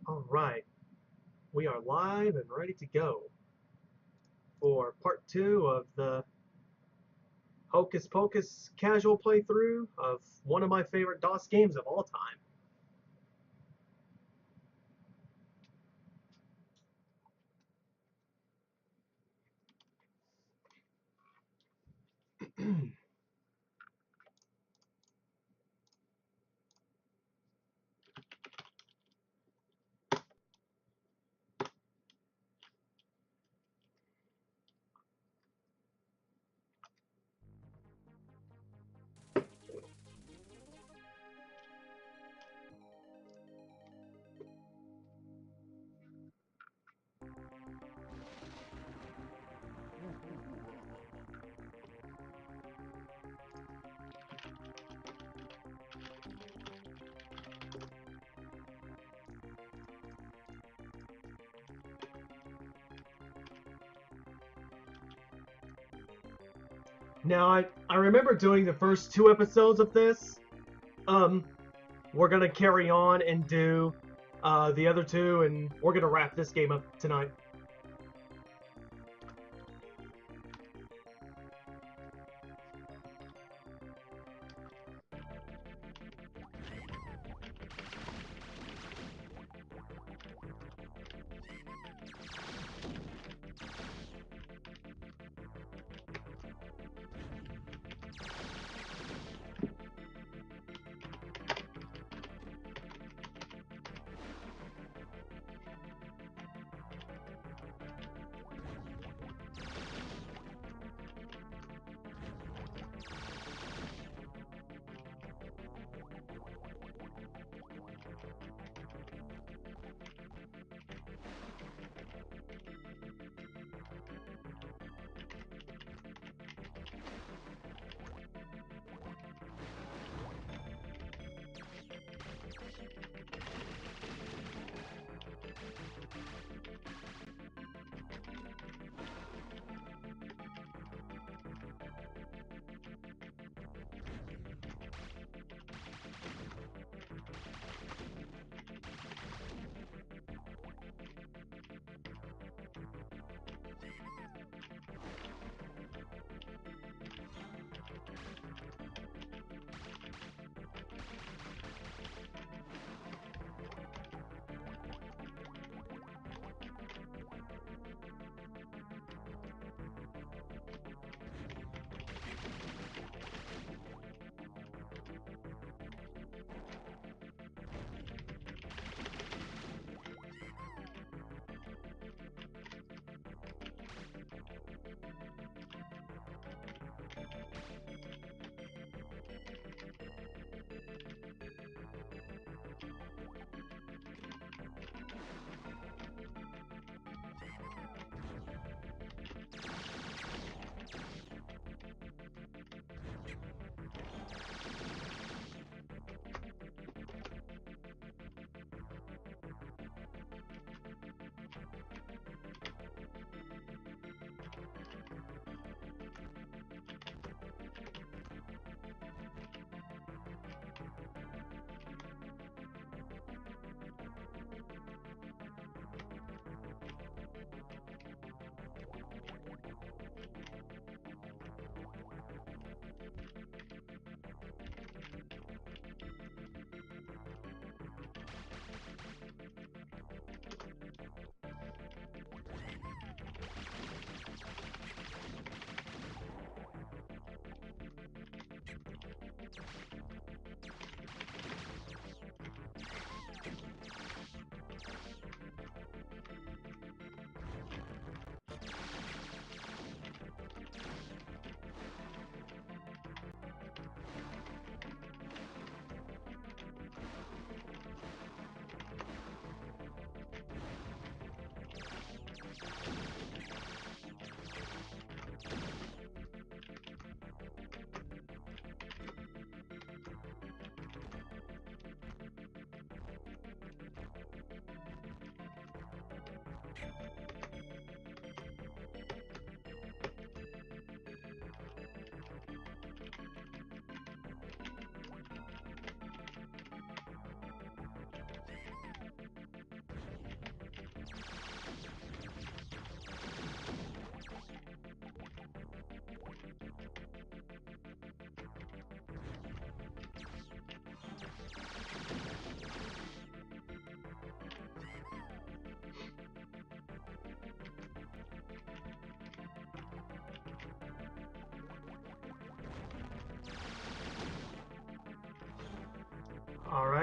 All right, we are live and ready to go for part two of the Hocus Pocus casual playthrough of one of my favorite DOS games of all time. Now, I remember doing the first two episodes of this. Um, we're gonna carry on and do the other two, and we're gonna wrap this game up tonight.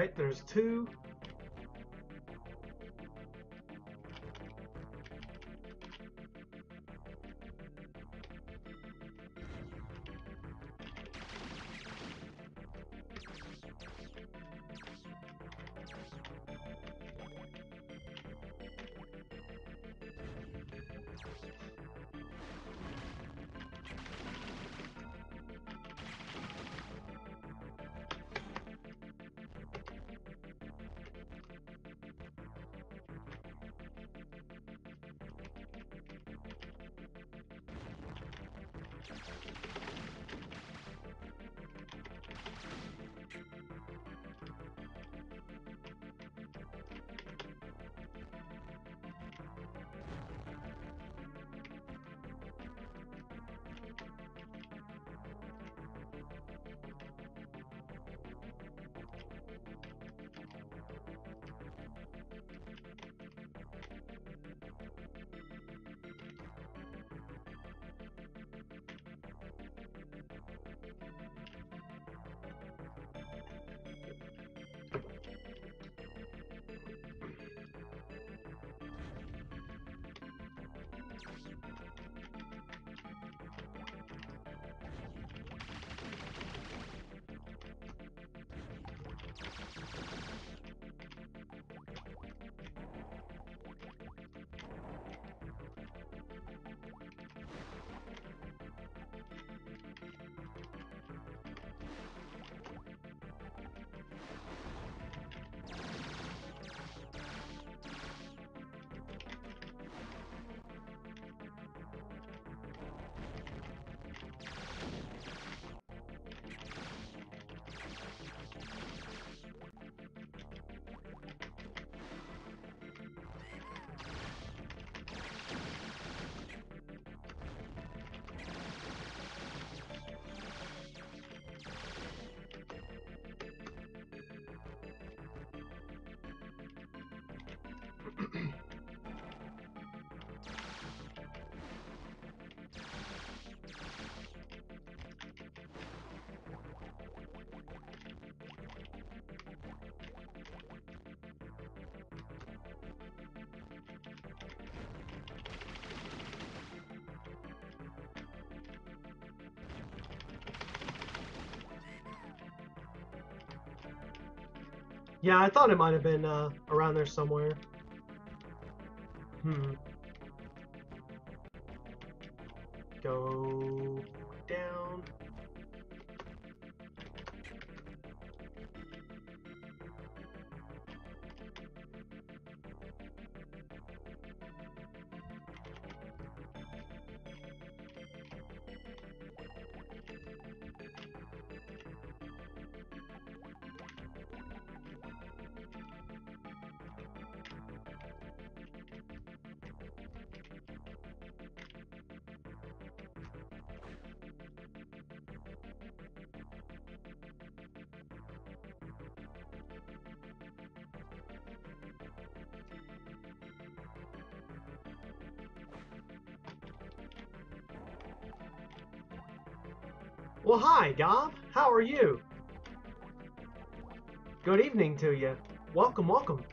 Alright, there's two. Yeah, I thought it might have been around there somewhere. Go down. Well, hi, Gob. How are you? Good evening to you. Welcome, welcome.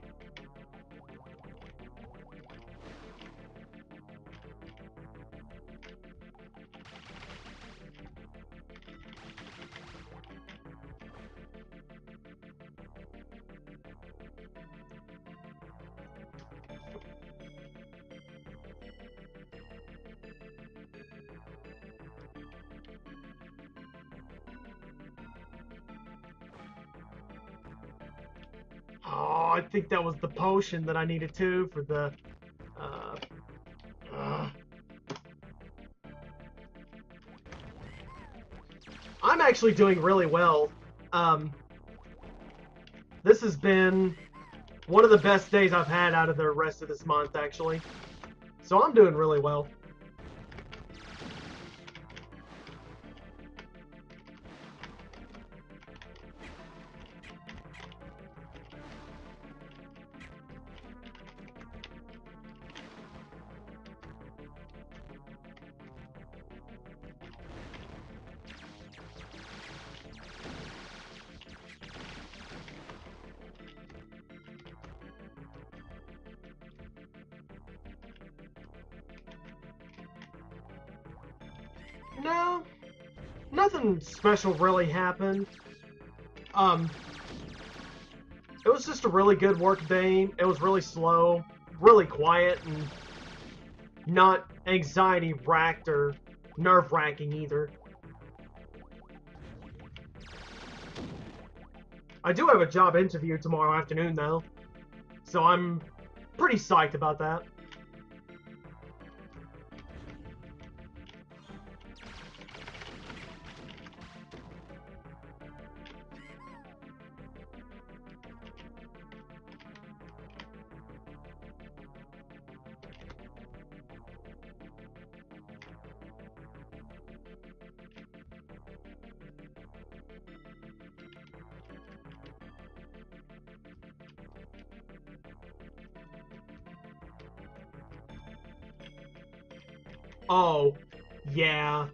Oh, I think that was the potion that I needed too for the. Uh, uh. I'm actually doing really well. This has been one of the best days I've had out of the rest of this month, actually. So I'm doing really well. No, nothing special really happened. Um, it was just a really good work day. It was really slow, really quiet, and not anxiety racked or nerve wracking either. I do have a job interview tomorrow afternoon though, so I'm pretty psyched about that. Oh, yeah,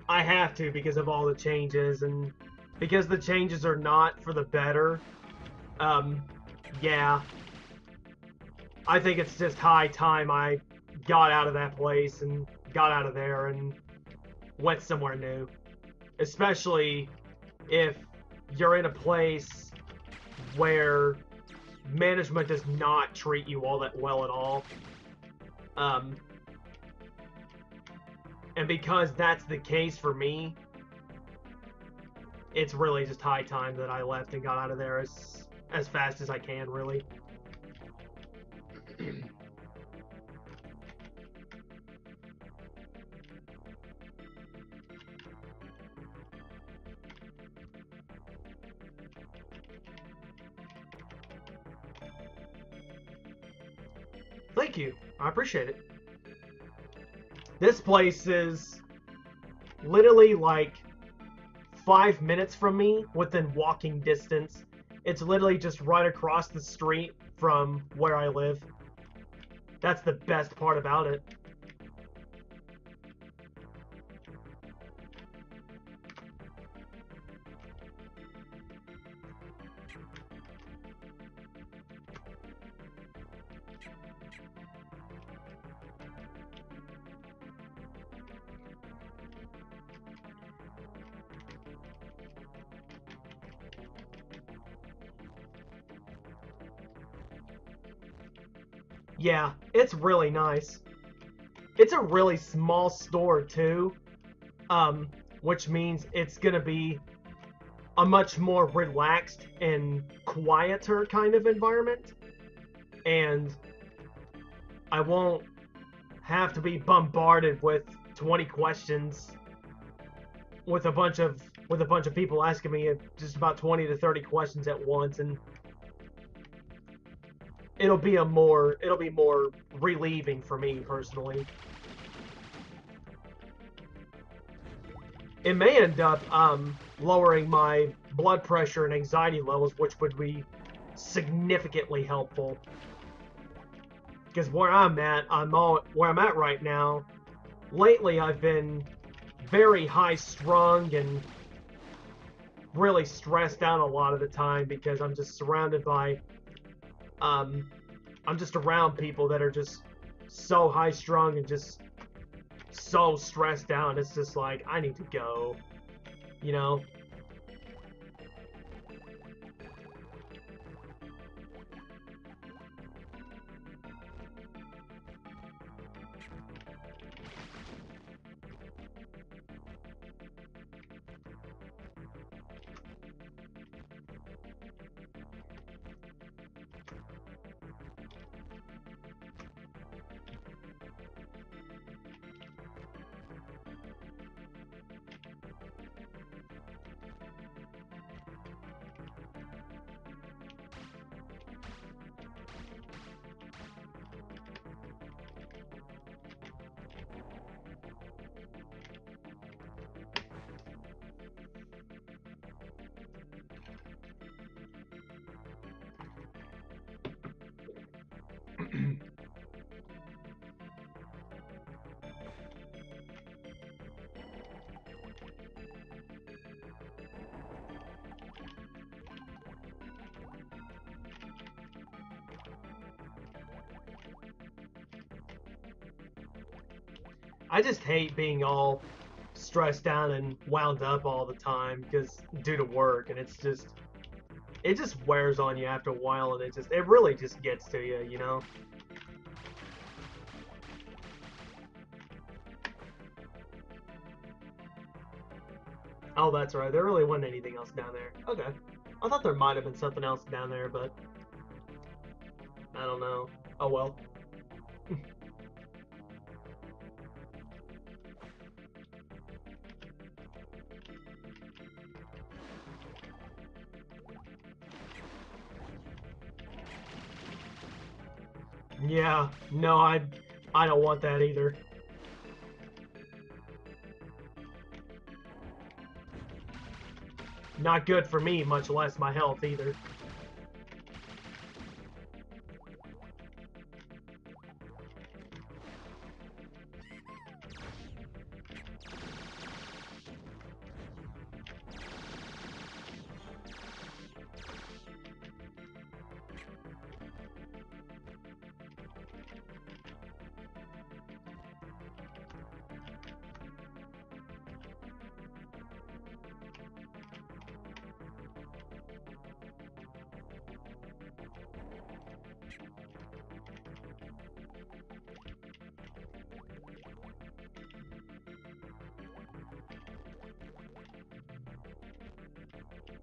I have to because of all the changes and because the changes are not for the better. Um, yeah, I think it's just high time I got out of that place and got out of there and went somewhere new. Especially if you're in a place where management does not treat you all that well at all. Um, and because that's the case for me, it's really just high time that I left and got out of there as fast as I can, really. Thank you. I appreciate it. This place is literally like 5 minutes from me within walking distance. It's literally just right across the street from where I live. That's the best part about it. Yeah, it's really nice. It's a really small store too, which means it's gonna be a much more relaxed and quieter kind of environment, and I won't have to be bombarded with 20 questions with a bunch of people asking me just about 20 to 30 questions at once, and it'll be more relieving for me personally. It may end up lowering my blood pressure and anxiety levels, which would be significantly helpful. Because where I'm at right now. Lately, I've been very high strung and really stressed out a lot of the time because I'm just surrounded by um, I'm just around people that are just so high strung and just so stressed out. It's just like I need to go, you know. I just hate being all stressed out and wound up all the time because due to work, and it just wears on you after a while, and it really just gets to you, you know. Oh, that's right. There really wasn't anything else down there. Okay. I thought there might have been something else down there, but I don't know. Oh well. Yeah, no, I don't want that either. Not good for me, much less my health either.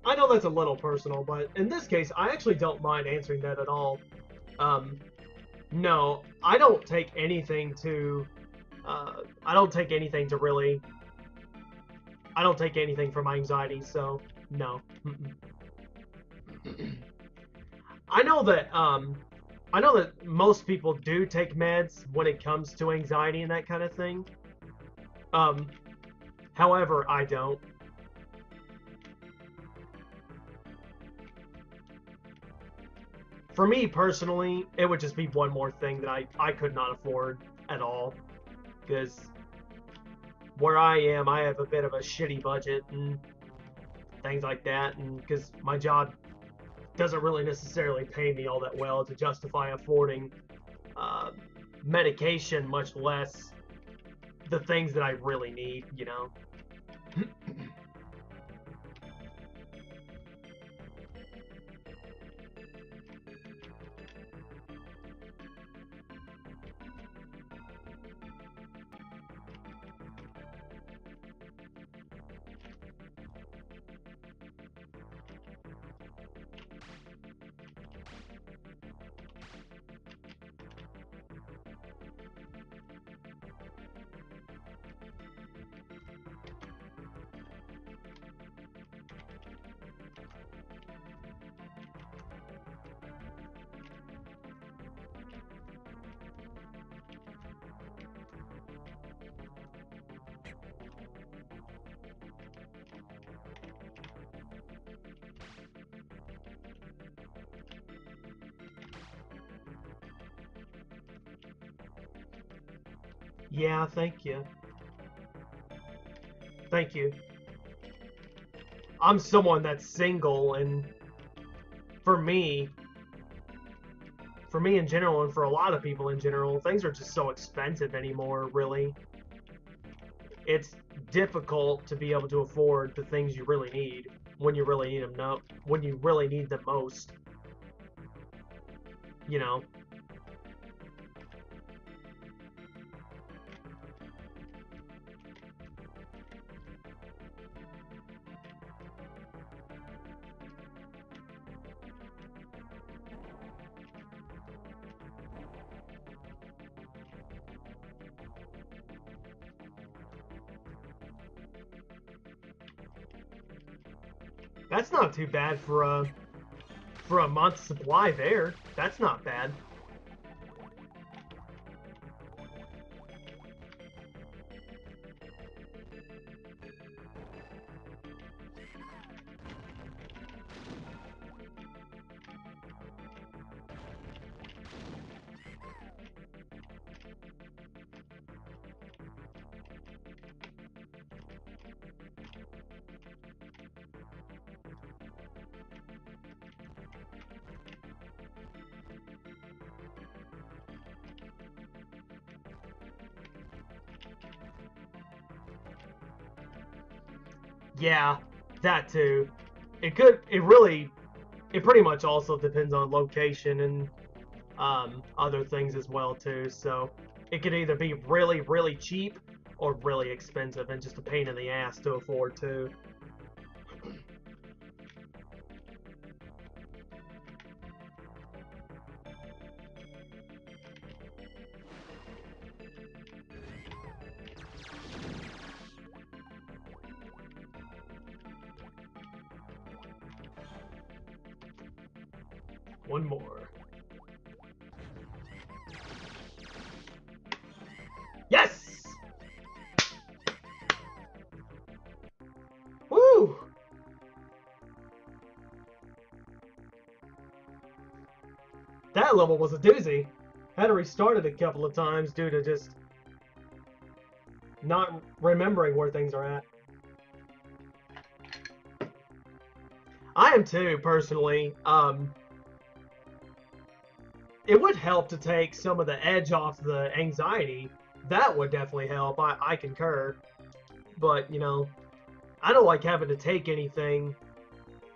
I know that's a little personal, but in this case, I actually don't mind answering that at all. Um, no, I don't take anything to really. I don't take anything for my anxiety, so no. I know that I know that most people do take meds when it comes to anxiety and that kind of thing. Um, however, I don't. For me personally, it would just be one more thing that I could not afford at all. Because where I am, I have a bit of a shitty budget and things like that. And because my job doesn't really necessarily pay me all that well to justify affording uh, medication, much less the things that I really need, you know? Yeah, thank you. Thank you. I'm someone that's single, and for me, for me in general, and for a lot of people in general, things are just so expensive anymore, really. It's difficult to be able to afford the things you really need when you really need them, no, when you really need them most, you know. That's not too bad for a month's supply there. That's not bad. Yeah, that too. It pretty much also depends on location and other things as well too. So it could either be really, really cheap or really expensive and just a pain in the ass to afford too. One more. Yes! Woo! That level was a doozy. Had to restart it a couple of times due to just not remembering where things are at. I am too, personally. It would help to take some of the edge off the anxiety. That would definitely help. I concur. But, you know, I don't like having to take anything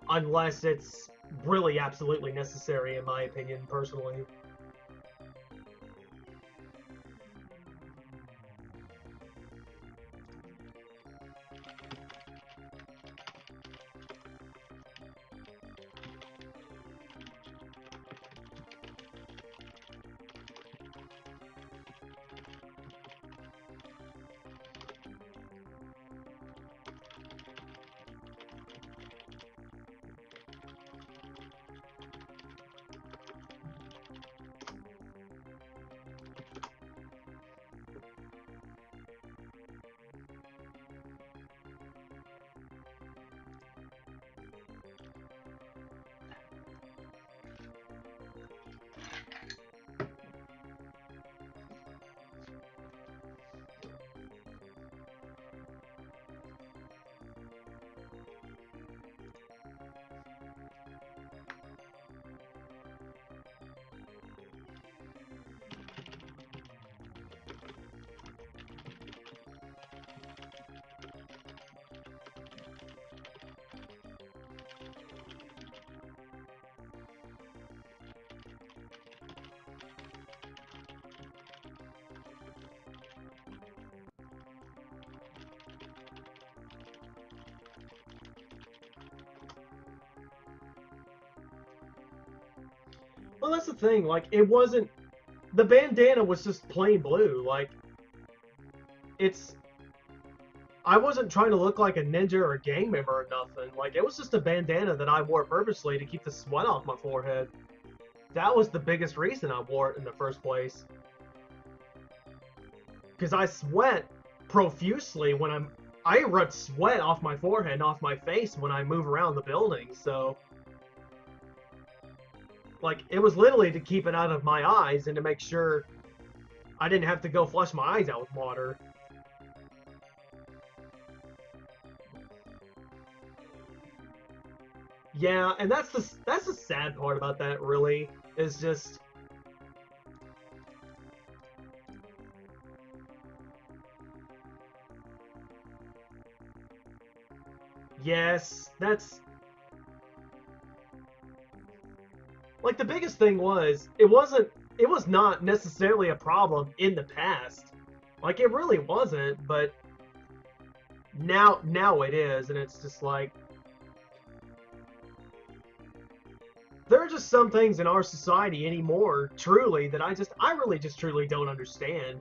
unless it's really absolutely necessary, in my opinion, personally. Well, that's the thing. Like, it wasn't. The bandana was just plain blue. Like, it's. I wasn't trying to look like a ninja or a gang member or nothing. Like, it was just a bandana that I wore purposely to keep the sweat off my forehead. That was the biggest reason I wore it in the first place. Because I sweat profusely when I rub sweat off my forehead and off my face when I move around the building, so. Like, it was literally to keep it out of my eyes and to make sure I didn't have to go flush my eyes out with water. Yeah, and that's the sad part about that, really, is just. Yes, that's. Like, the biggest thing was, it was not necessarily a problem in the past. Like, it really wasn't, but now it is, and it's just like, there are just some things in our society anymore, truly, that I really just truly don't understand.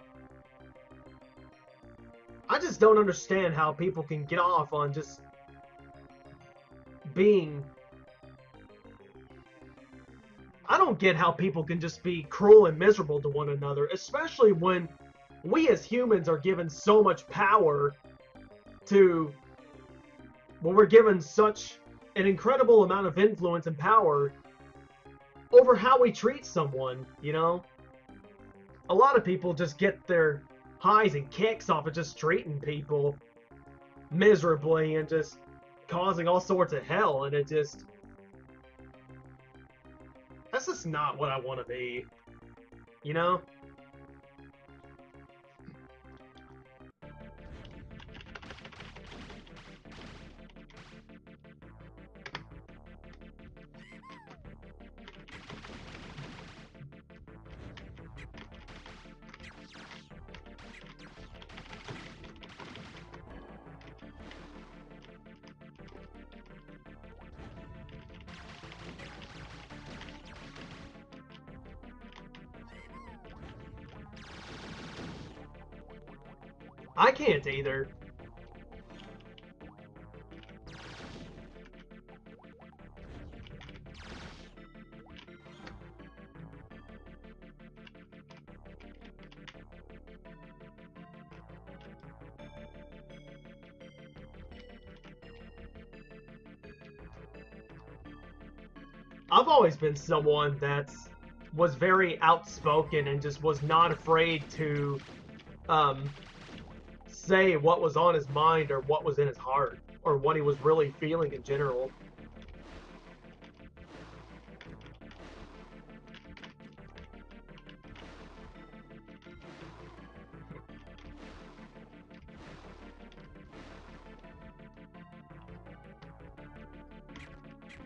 I just don't understand how people can get off on just being. I don't get how people can just be cruel and miserable to one another, especially when we as humans are given so much power to. When we're given such an incredible amount of influence and power over how we treat someone, you know? A lot of people just get their highs and kicks off of just treating people miserably and just causing all sorts of hell, and it just. That's just not what I want to be, you know? I can't either. I've always been someone that was very outspoken and just was not afraid to um, say what was on his mind or what was in his heart or what he was really feeling in general.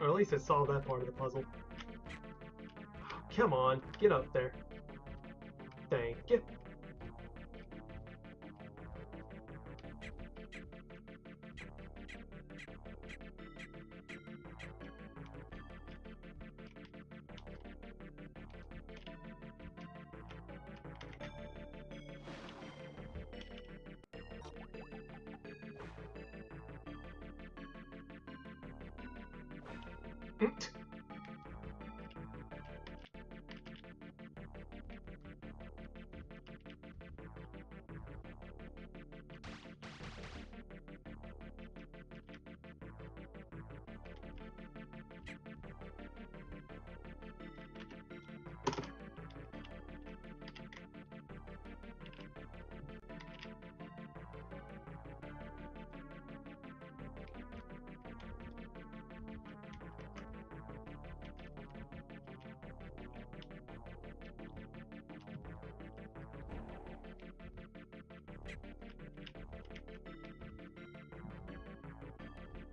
Or at least I solved that part of the puzzle. Come on, get up there. Thank you.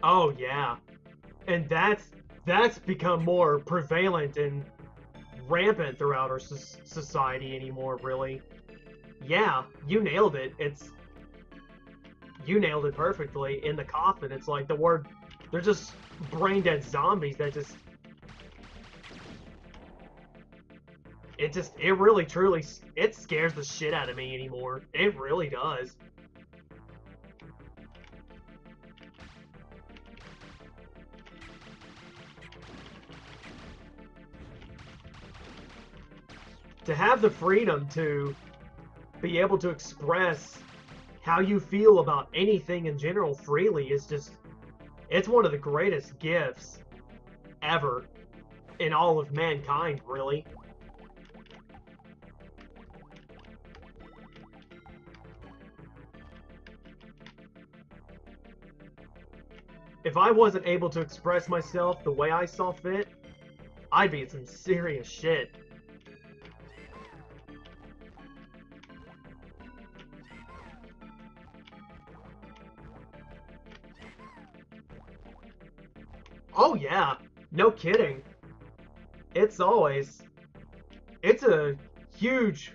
Oh yeah, and that's become more prevalent and rampant throughout our society anymore. Really, yeah, you nailed it. You nailed it perfectly. In the coffin, it's like the word. They're just brain dead zombies that it really truly it scares the shit out of me anymore. It really does. To have the freedom to be able to express how you feel about anything in general freely is just it's one of the greatest gifts ever in all of mankind, really. If I wasn't able to express myself the way I saw fit, I'd be in some serious shit. Oh yeah, no kidding. It's always it's a huge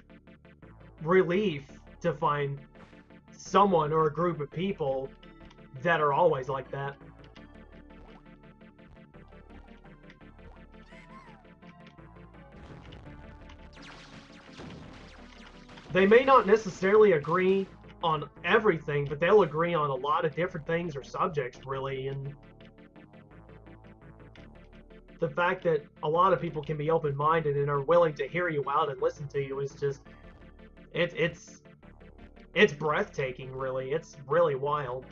relief to find someone or a group of people that are always like that. They may not necessarily agree on everything, but they'll agree on a lot of different things or subjects, really. And the fact that a lot of people can be open-minded and are willing to hear you out and listen to you is just it, it's it's breathtaking, really. It's really wild.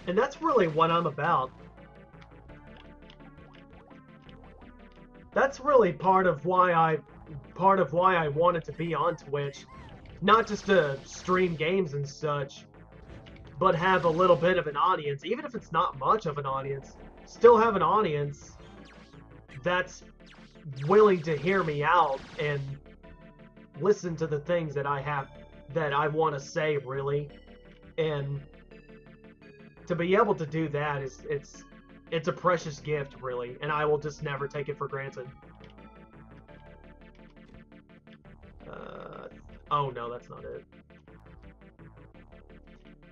And that's really what I'm about. That's really part of why I wanted to be on Twitch, not just to stream games and such, but have a little bit of an audience, even if it's not much of an audience. Still have an audience that's willing to hear me out and listen to the things that I have that I want to say, really. And to be able to do that is it's a precious gift, really, and I will just never take it for granted. Oh no, that's not it.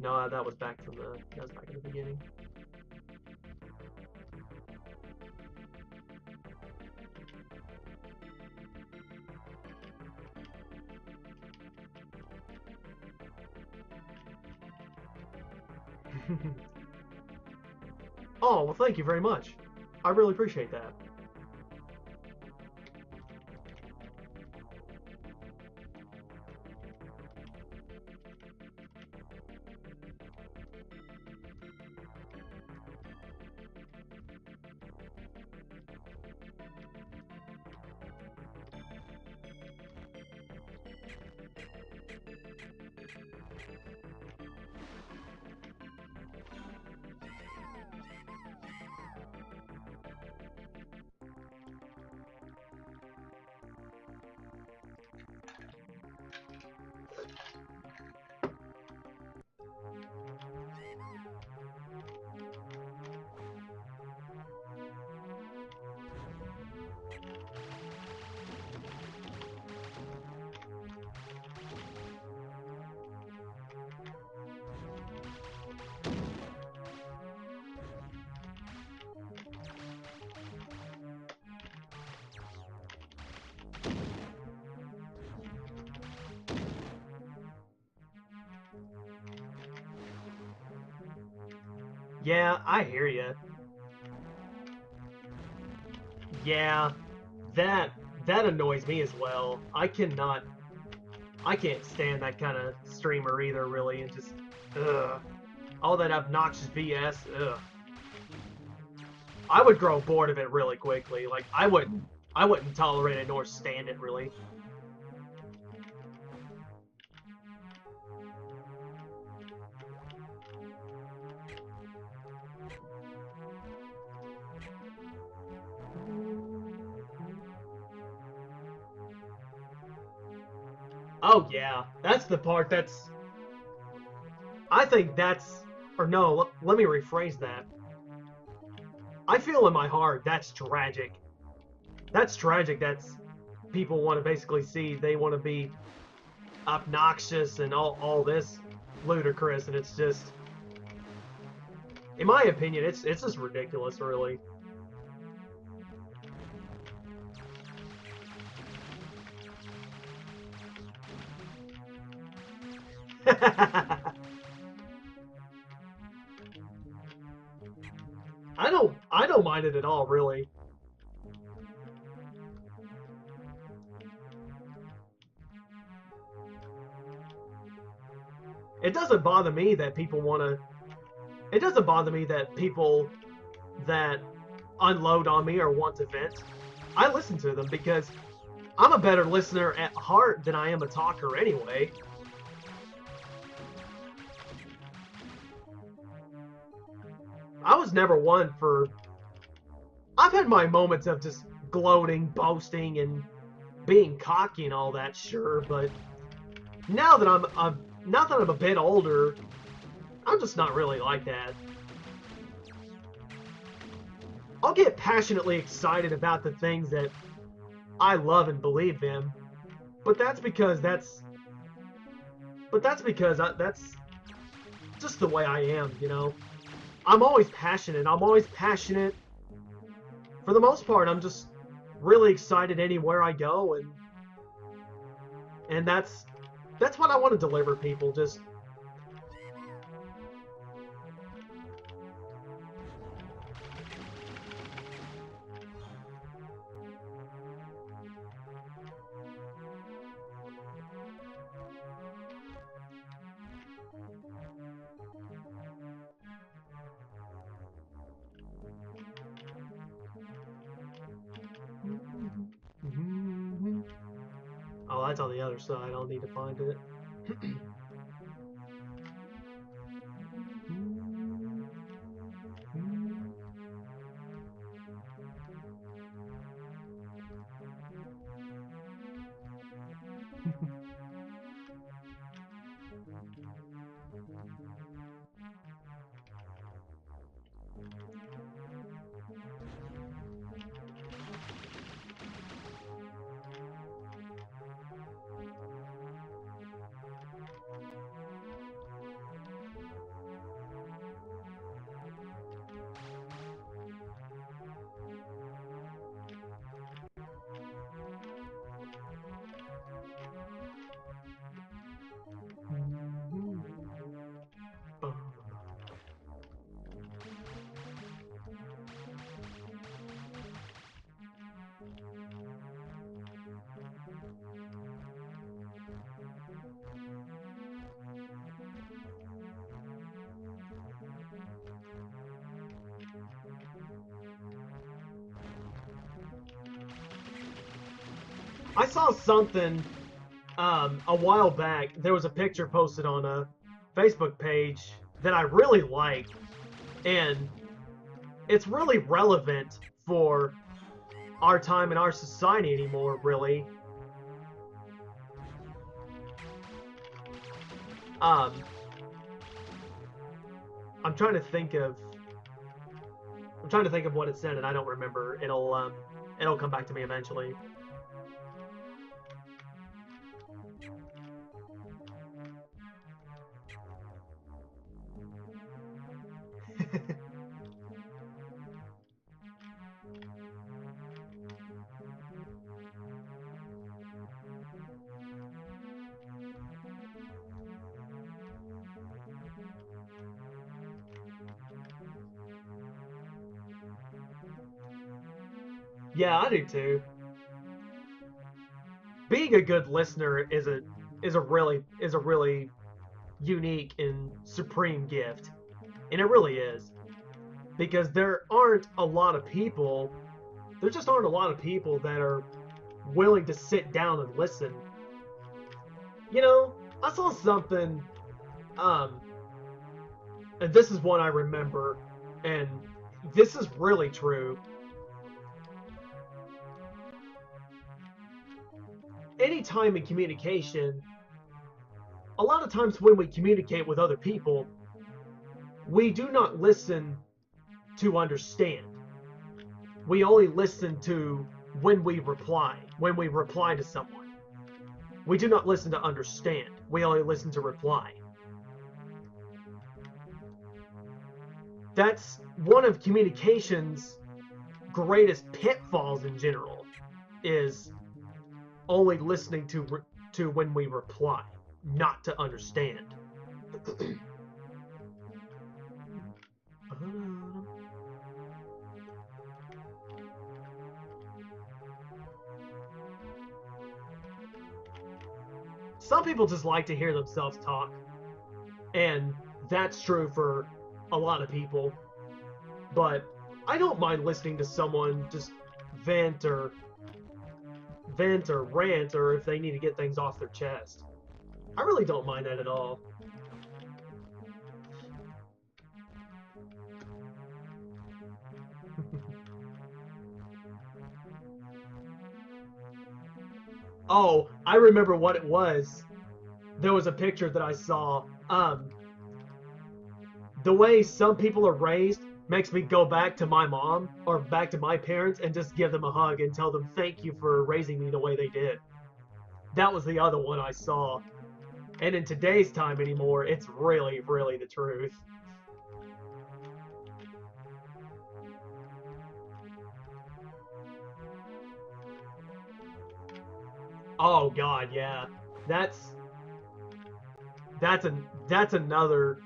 No, that was back from that was back in the beginning. Oh, well, thank you very much. I really appreciate that. Yeah, I hear you. Yeah, that that annoys me as well. I can't stand that kind of streamer either, really, and just ugh, all that obnoxious BS. Ugh. I would grow bored of it really quickly. Like I wouldn't tolerate it nor stand it really. Oh yeah, that's the part that's. I think that's. Or no, let me rephrase that. I feel in my heart that's tragic. That's tragic. That's people want to basically see. They want to be obnoxious and all this ludicrous, and it's just. In my opinion, it's just ridiculous, really. I don't mind it at all, really. It doesn't bother me that people want to. It doesn't bother me that people that unload on me or want to vent. I listen to them because I'm a better listener at heart than I am a talker anyway. I was never one for. I've had my moments of just gloating, boasting, and being cocky and all that, sure, but now that now that I'm a bit older, I'm just not really like that. I'll get passionately excited about the things that I love and believe in, but that's because that's just the way I am, you know. I'm always passionate. I'm always passionate. For the most part, I'm just really excited anywhere I go, and that's what I want to deliver people. Just oh, that's on the other side. I'll need to find it. I saw something a while back. There was a picture posted on a Facebook page that I really liked, and it's really relevant for our time and our society anymore, really. Um, I'm trying to think of what it said, and I don't remember. It'll come back to me eventually. Yeah, I do too. Being a good listener is a really unique and supreme gift, and it really is, because there just aren't a lot of people that are willing to sit down and listen. You know, I saw something, um, and this is what I remember, and this is really true. Anytime in communication, a lot of times when we communicate with other people, we do not listen to understand. We only listen to when we reply to someone. We do not listen to understand. We only listen to reply. That's one of communication's greatest pitfalls in general, is only listening to when we reply, not to understand. Some people just like to hear themselves talk, and that's true for a lot of people. But I don't mind listening to someone just vent or rant, or if they need to get things off their chest. I really don't mind that at all. Oh, I remember what it was. There was a picture that I saw. The way some people are raised makes me go back to my mom or back to my parents and just give them a hug and tell them thank you for raising me the way they did. That was the other one I saw. And in today's time anymore, it's really, really the truth. Oh God, yeah. That's that's a that's another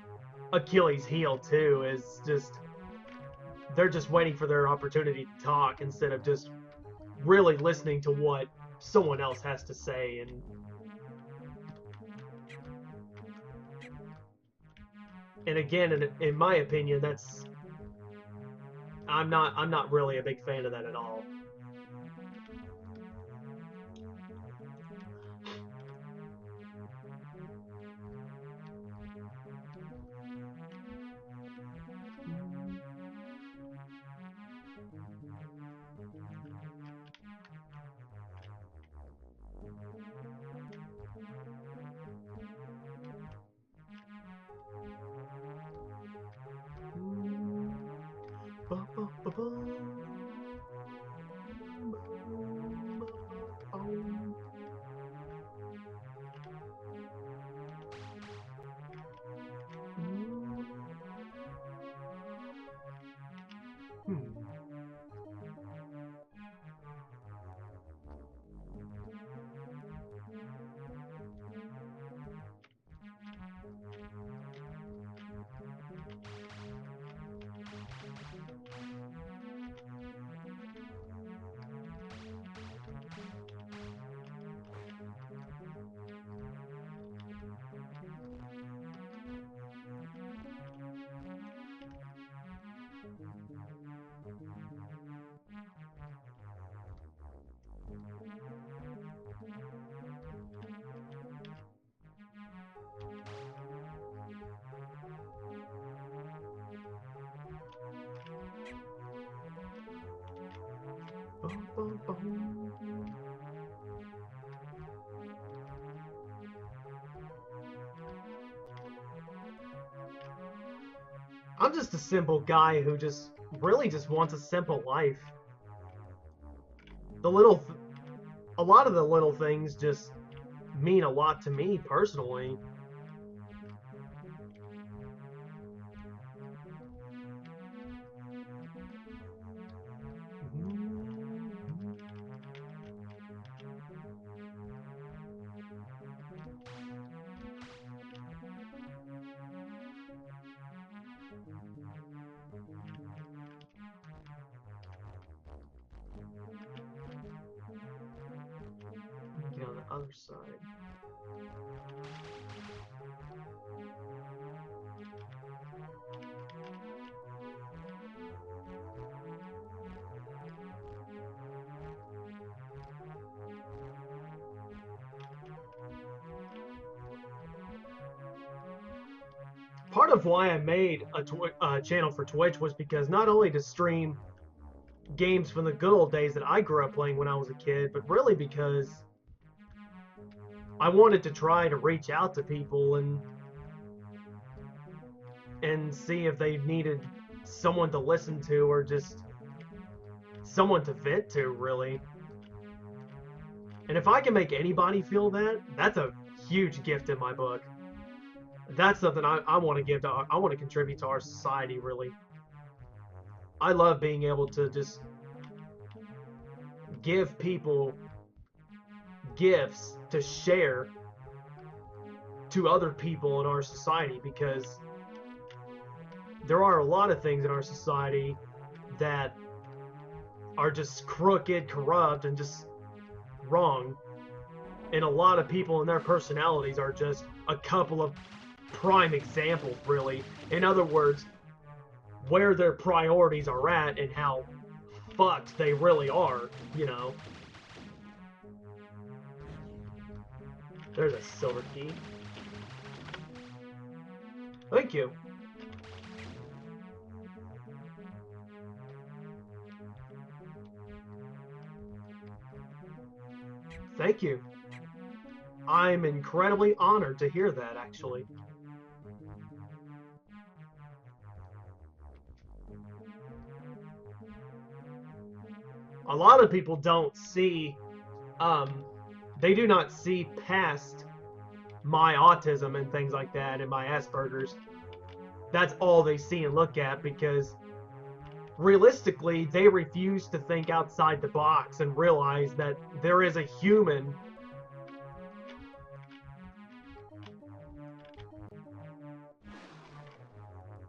Achilles heel too, is just they're just waiting for their opportunity to talk instead of just really listening to what someone else has to say. And again, in my opinion, that's I'm not really a big fan of that at all. I'm just a simple guy who just really just wants a simple life. A lot of the little things just mean a lot to me personally. Get on the other side. Part of why I made a channel for Twitch was because not only to stream games from the good old days that I grew up playing when I was a kid, but really because I wanted to try to reach out to people and see if they needed someone to listen to or just someone to vent to, really. And if I can make anybody feel that, that's a huge gift in my book. That's something I want to give to, I want to contribute to our society, really. I love being able to just give people gifts to share to other people in our society, because there are a lot of things in our society that are just crooked, corrupt, and just wrong. And a lot of people and their personalities are just a couple of prime examples, really. In other words, where their priorities are at and how fucked they really are, you know. There's a silver key. Thank you. Thank you. I'm incredibly honored to hear that, actually. A lot of people don't see, they do not see past my autism and things like that and my Asperger's. That's all they see and look at, because realistically, they refuse to think outside the box and realize that there is a human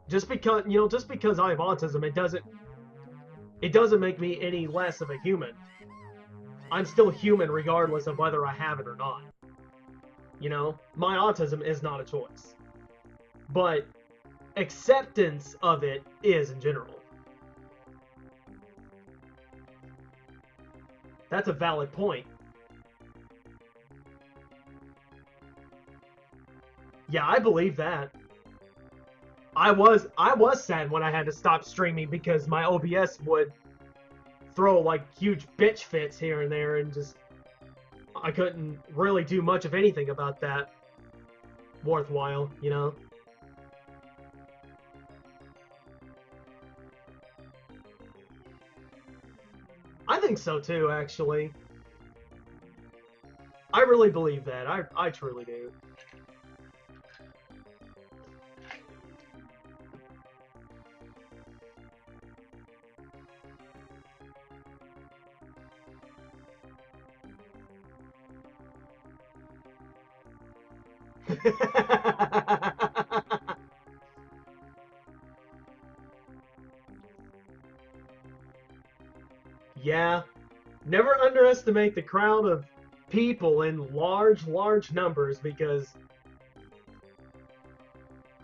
just because I have autism, it doesn't make me any less of a human. I'm still human regardless of whether I have it or not. You know, my autism is not a choice. But acceptance of it is in general. That's a valid point. Yeah, I believe that. I was sad when I had to stop streaming because my OBS would throw like huge bitch fits here and there, and just I couldn't really do much of anything about that worthwhile, you know. I think so too, actually. I really believe that. I truly do. Yeah, never underestimate the crowd of people in large numbers, because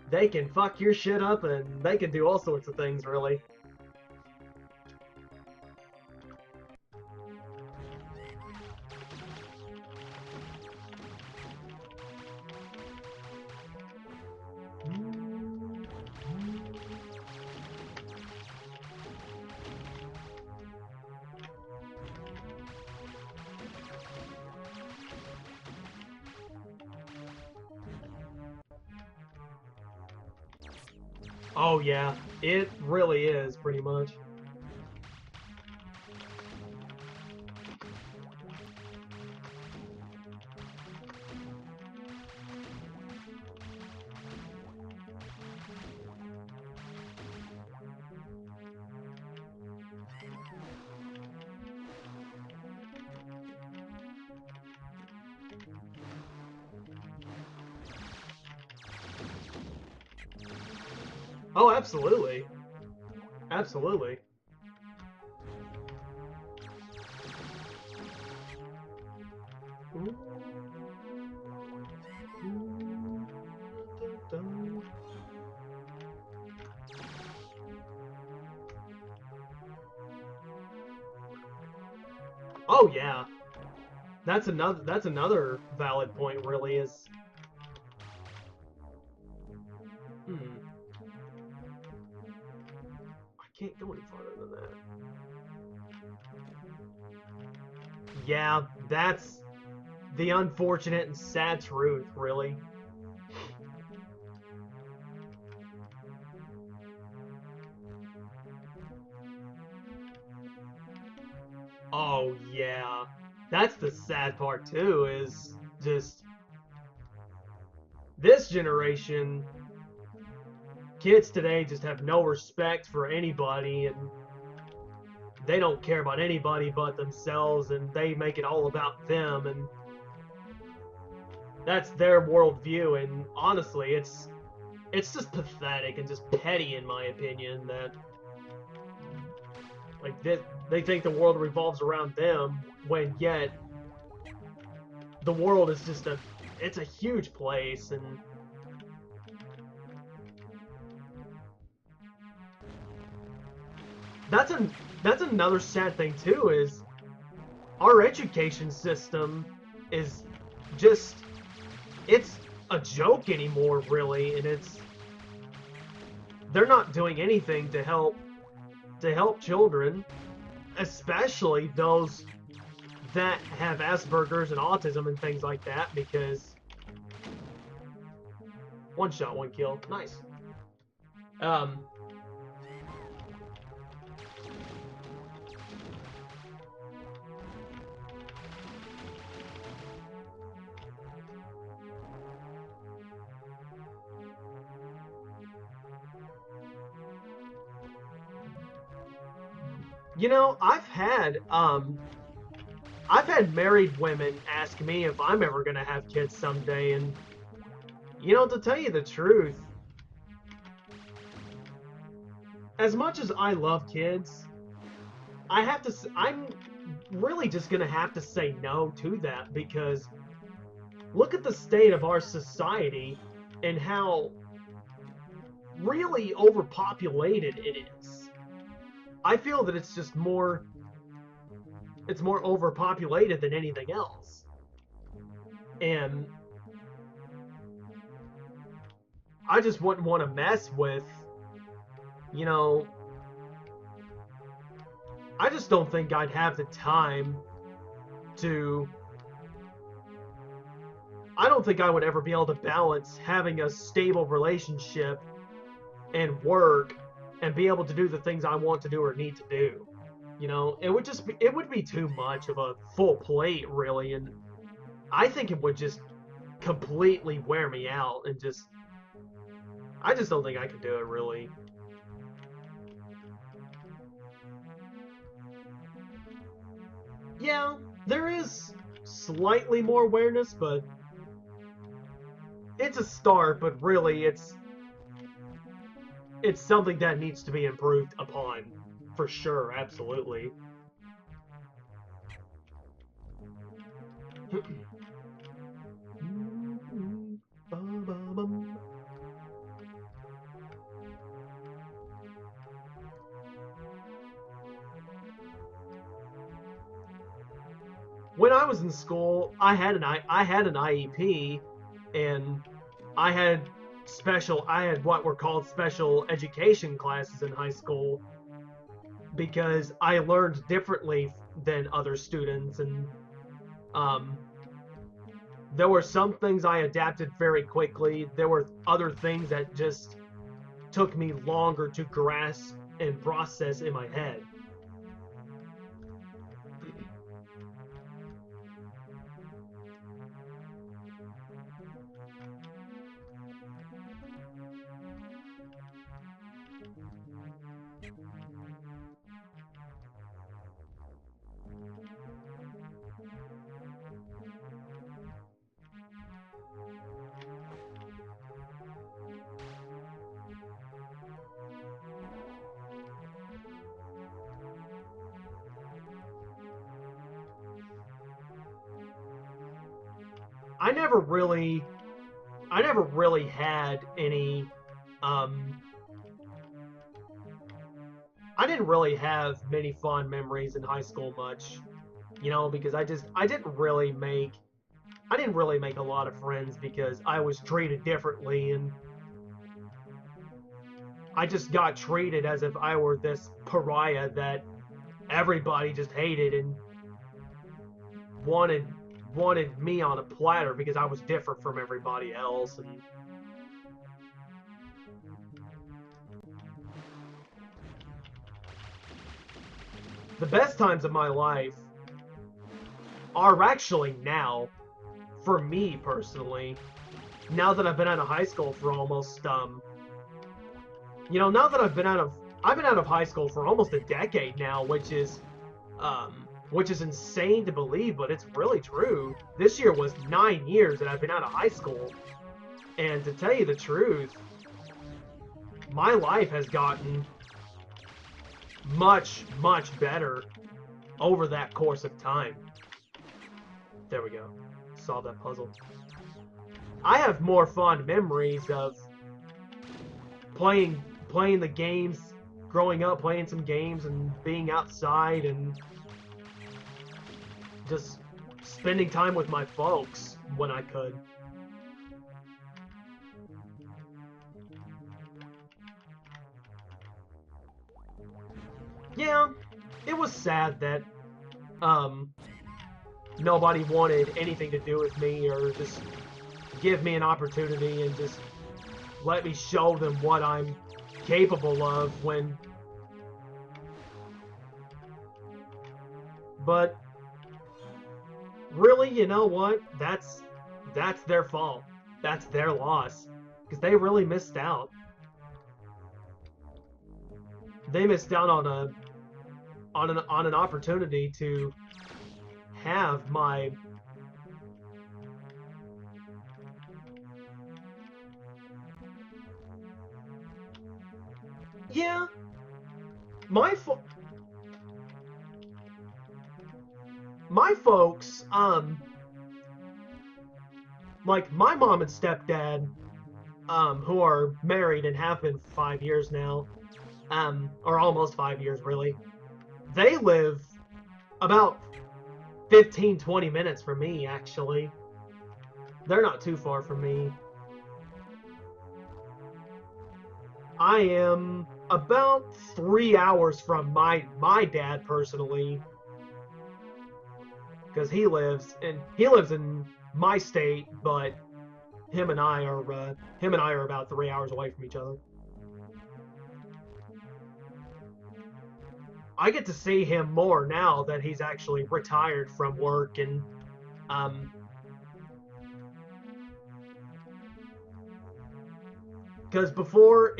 they can fuck your shit up and they can do all sorts of things, really. Oh yeah, it really is pretty much. Oh, absolutely. Absolutely. Oh yeah. That's another valid point really is hmm, I can't go any farther than that. Yeah, that's the unfortunate and sad truth, really. Oh yeah. That's the sad part too, is just this generation, kids today just have no respect for anybody and they don't care about anybody but themselves and they make it all about them and that's their worldview and honestly it's just pathetic and just petty in my opinion that like they think the world revolves around them when yet the world is just it's a huge place and that's a that's another sad thing too is our education system is just it's a joke anymore really and it's they're not doing anything to help children, especially those that have Asperger's and autism and things like that, because one shot, one kill, nice. Um, you know, I've had married women ask me if I'm ever gonna have kids someday, and you know, to tell you the truth, as much as I love kids, I'm really just gonna have to say no to that because look at the state of our society and how really overpopulated it is. I feel that it's more overpopulated than anything else. And I just wouldn't want to mess with, you know, I just don't think I'd have the time to I don't think I would ever be able to balance having a stable relationship and work and be able to do the things I want to do or need to do. You know, it would be too much of a full plate really and I think it would just completely wear me out and just I just don't think I could do it really. Yeah, there is slightly more awareness, but it's a start, but really it's something that needs to be improved upon for sure, absolutely. When I was in school, I had an IEP, and I had what were called special education classes in high school because I learned differently than other students, and um, there were some things I adapted very quickly. There were other things that just took me longer to grasp and process in my head. I never really had any um I didn't really have many fond memories in high school much, because I didn't really make a lot of friends because I was treated differently, and I just got treated as if I were this pariah that everybody just hated and wanted wanted me on a platter because I was different from everybody else. And the best times of my life are actually now, for me personally, now that I've been out of high school for almost now that I've been out of high school for almost a decade now, which is insane to believe, but it's really true. This year was 9 years that I've been out of high school, and to tell you the truth, my life has gotten much, much better over that course of time. There we go. Solve that puzzle. I have more fond memories of playing the games, growing up playing some games and being outside and just spending time with my folks when I could. Yeah, it was sad that nobody wanted anything to do with me or just give me an opportunity and just let me show them what I'm capable of but really, you know what? That's their fault. That's their loss because they really missed out. They missed out on an opportunity to have my yeah my fo- my folks like my mom and stepdad who are married and have been for 5 years now, or almost 5 years really. They live about 15-20 minutes from me, actually. They're not too far from me. I am about 3 hours from my dad personally, because he lives in my state, but him and I are about 3 hours away from each other. I get to see him more now that he's actually retired from work, and um because before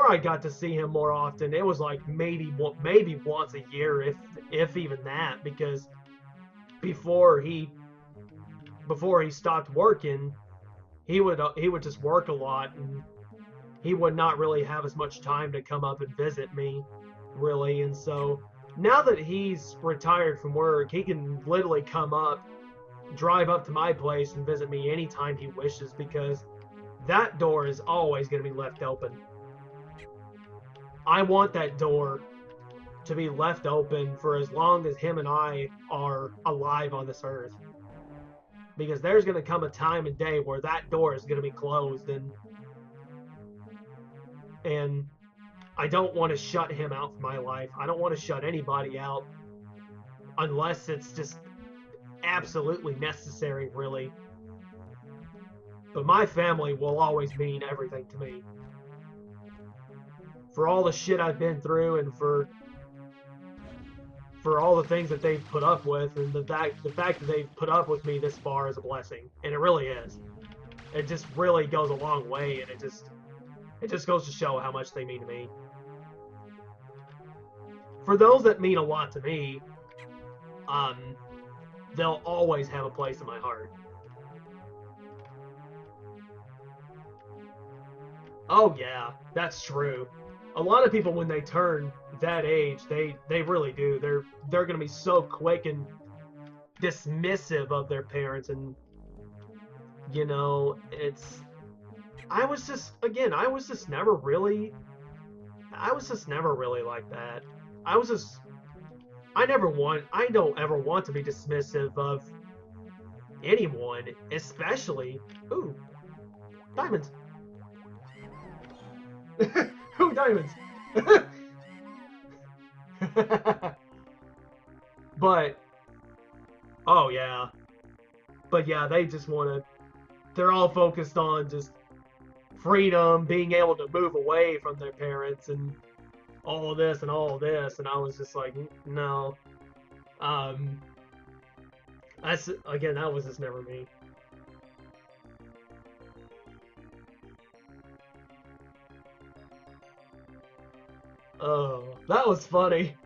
I got to see him more often, it was like maybe once a year, if even that, because before he stopped working, he would just work a lot, and he would not really have as much time to come up and visit me, really. And so now that he's retired from work, he can literally drive up to my place and visit me anytime he wishes, because that door is always going to be left open. I want that door to be left open for as long as him and I are alive on this earth. Because there's going to come a time and day where that door is going to be closed, and I don't want to shut him out from my life. I don't want to shut anybody out unless it's just absolutely necessary, really. But my family will always mean everything to me. For all the shit I've been through and for all the things that they've put up with, and the fact that they've put up with me this far is a blessing. And it really is. It just really goes a long way, and it just goes to show how much they mean to me. For those that mean a lot to me, they'll always have a place in my heart. Oh yeah, that's true. A lot of people, when they turn that age, they really do. They're gonna be so quick and dismissive of their parents, and it's. I was just never really. I was just never really like that. I was just. I don't ever want to be dismissive of anyone, especially. Ooh, diamonds. Ooh, diamonds. But oh yeah, but yeah, they just want to. They're all focused on just freedom, being able to move away from their parents, and all of this and all of this. And I was just like, no. That's again, that was just never me. Oh, that was funny.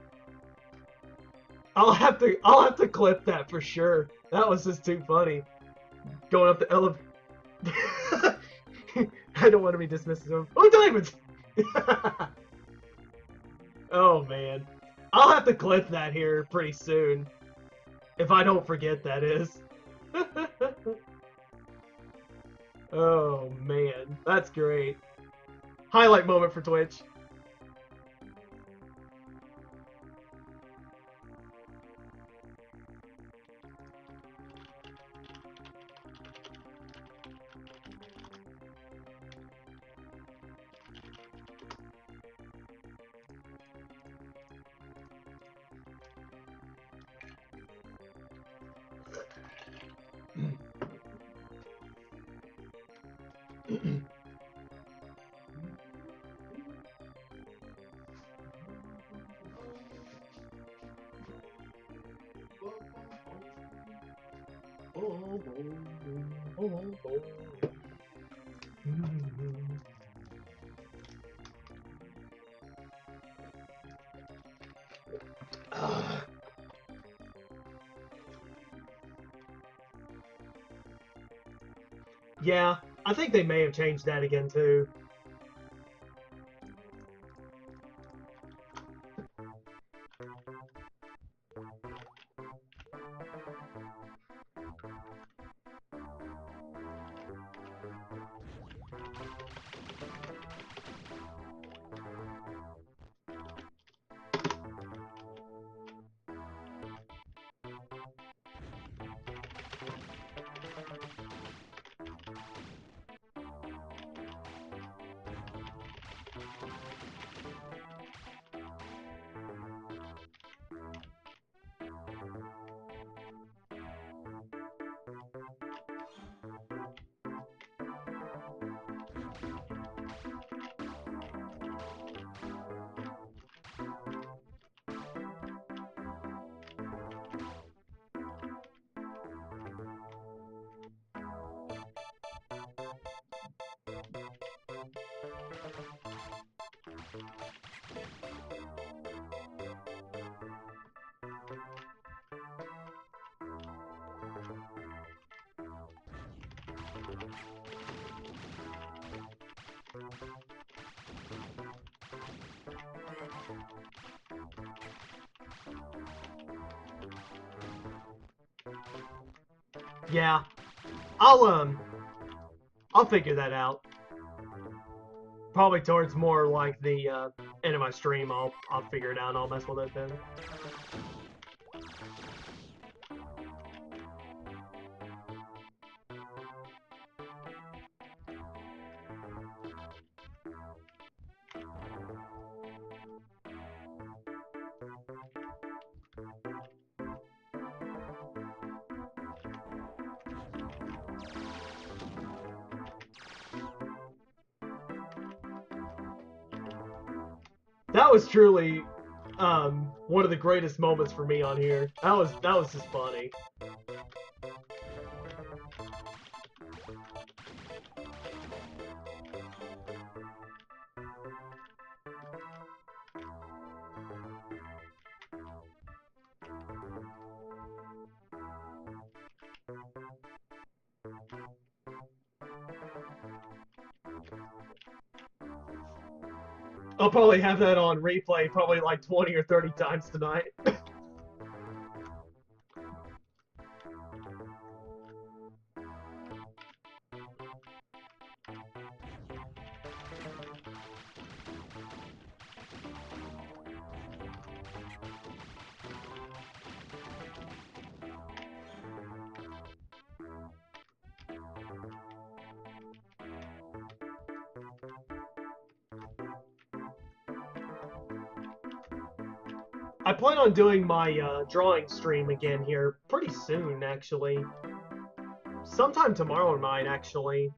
I'll have to clip that for sure. That was just too funny. Going up the elevator. I don't want to be dismissive of. Oh, diamonds! Oh man, I'll have to clip that here pretty soon. If I don't forget, that is. Oh man, that's great. Highlight moment for Twitch. Yeah, I think they may have changed that again too. Yeah, I'll figure that out. Probably towards more like the end of my stream. I'll figure it out and I'll mess with it then. That was truly one of the greatest moments for me on here. That was just funny. I'll probably have that on replay probably like 20 or 30 times tonight. I plan on doing my drawing stream again here pretty soon, actually. Sometime tomorrow night, actually.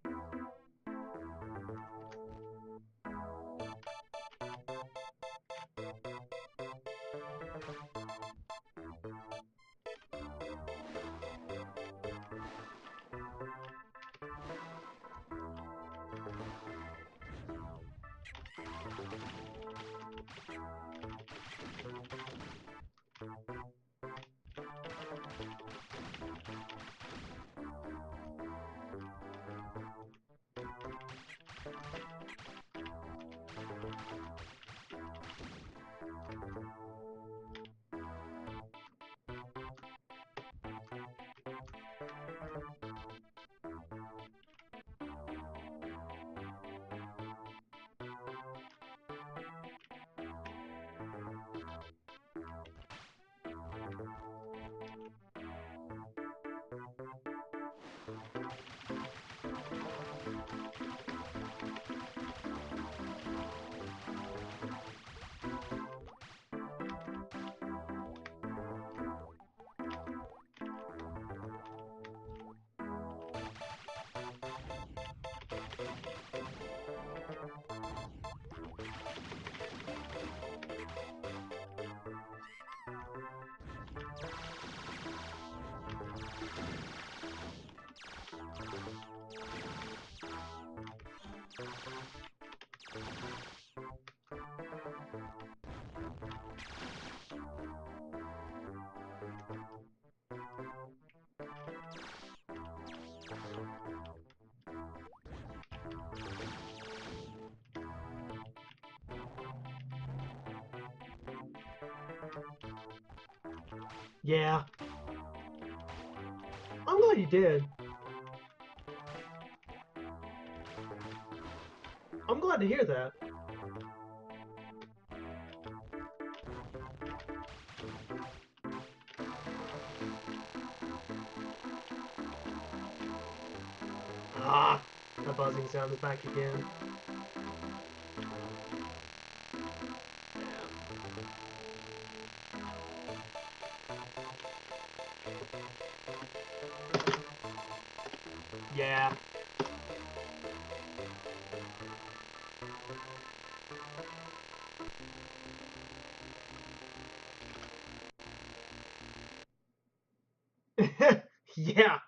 Yeah. I'm glad you did. I'm glad to hear that. Ah, that buzzing sound is back again. Yeah. Yeah.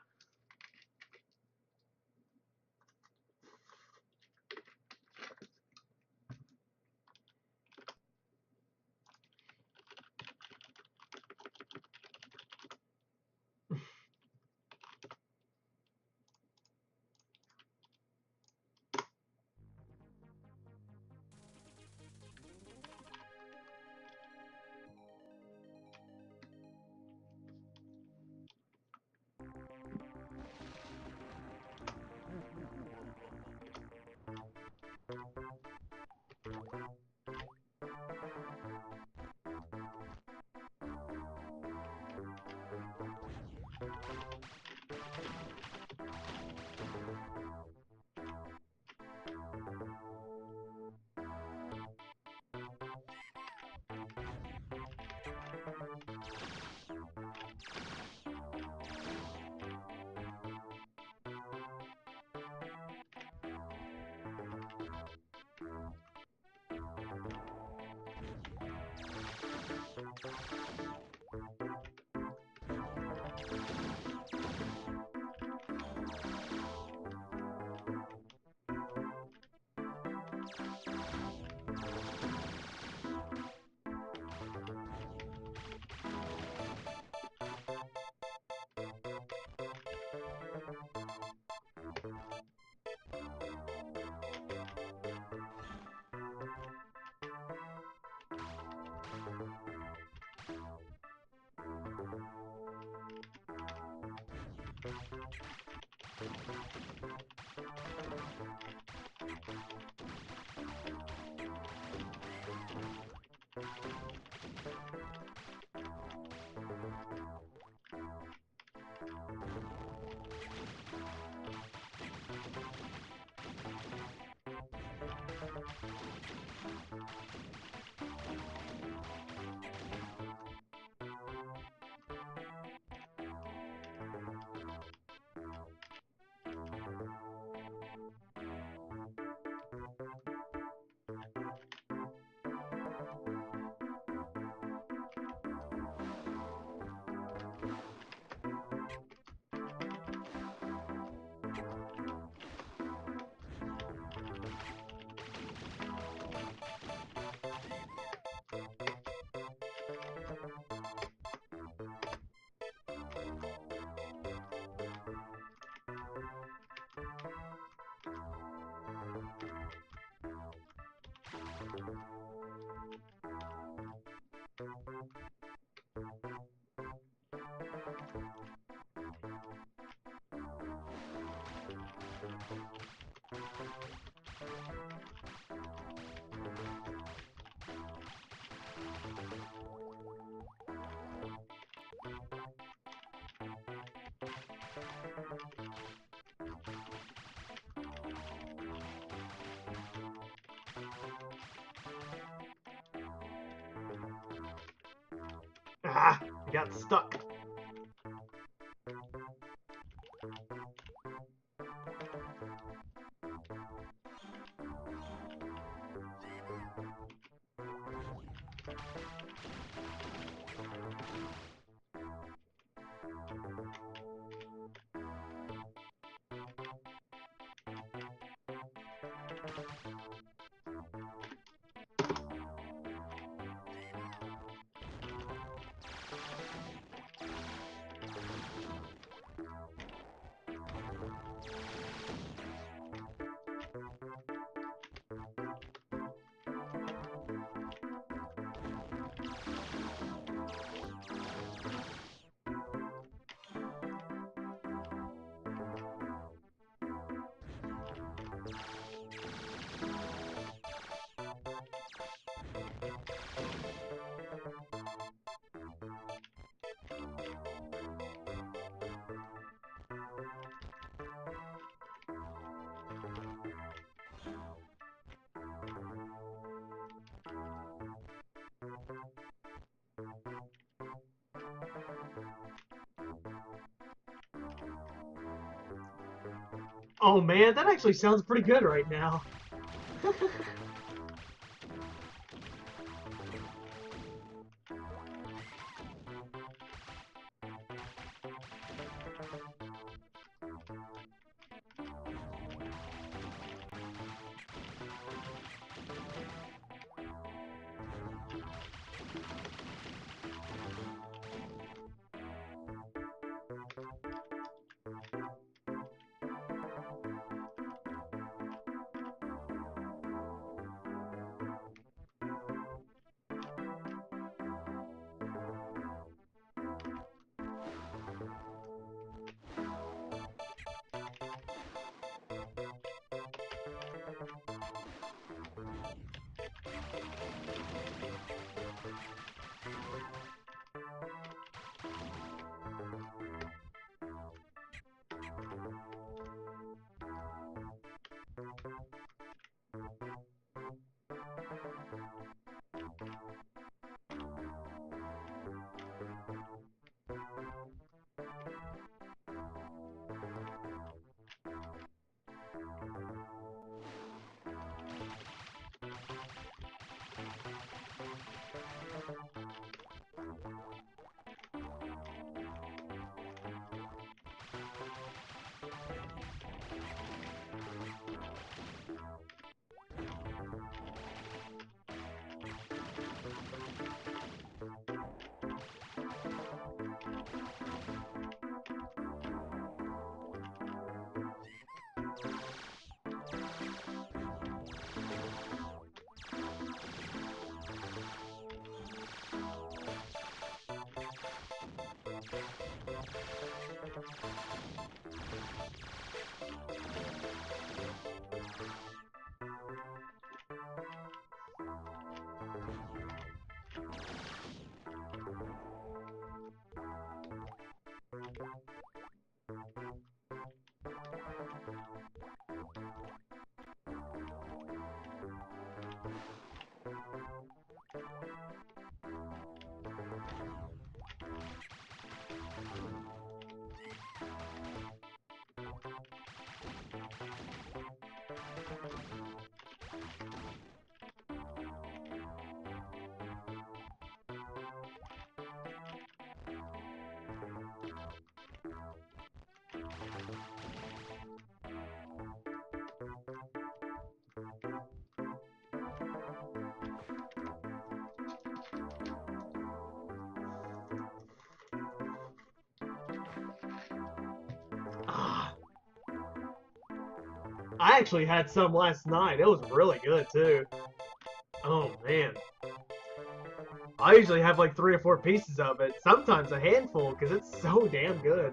Ah, I got stuck. Oh man, that actually sounds pretty good right now. Ah, I actually had some last night. It was really good too. Oh man. I usually have like 3 or 4 pieces of it. Sometimes a handful because it's so damn good.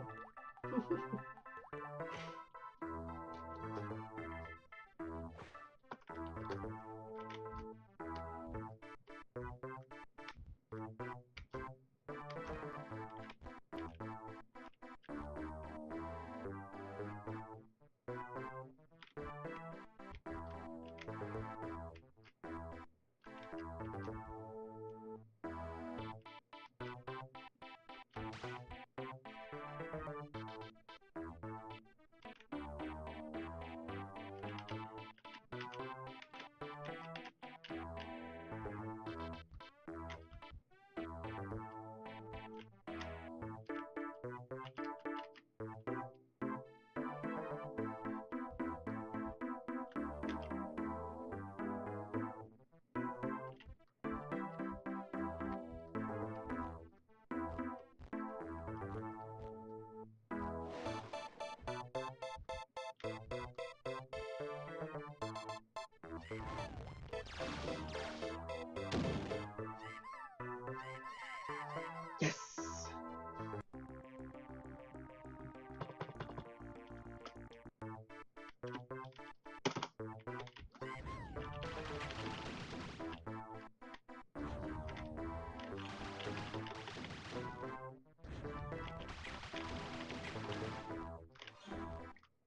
Yes!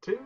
Two.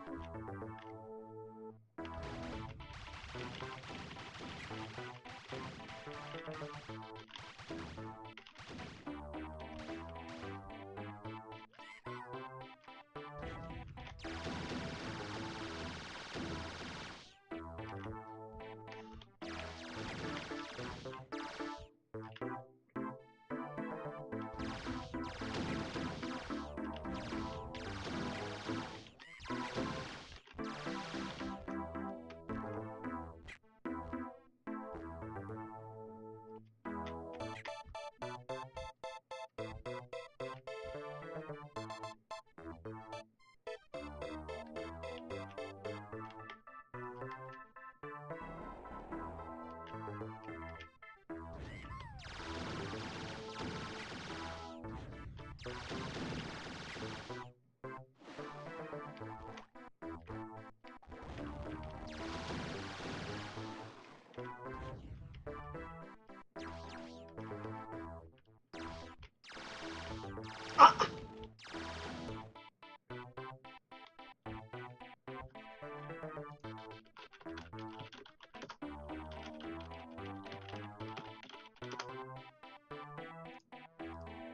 Ah!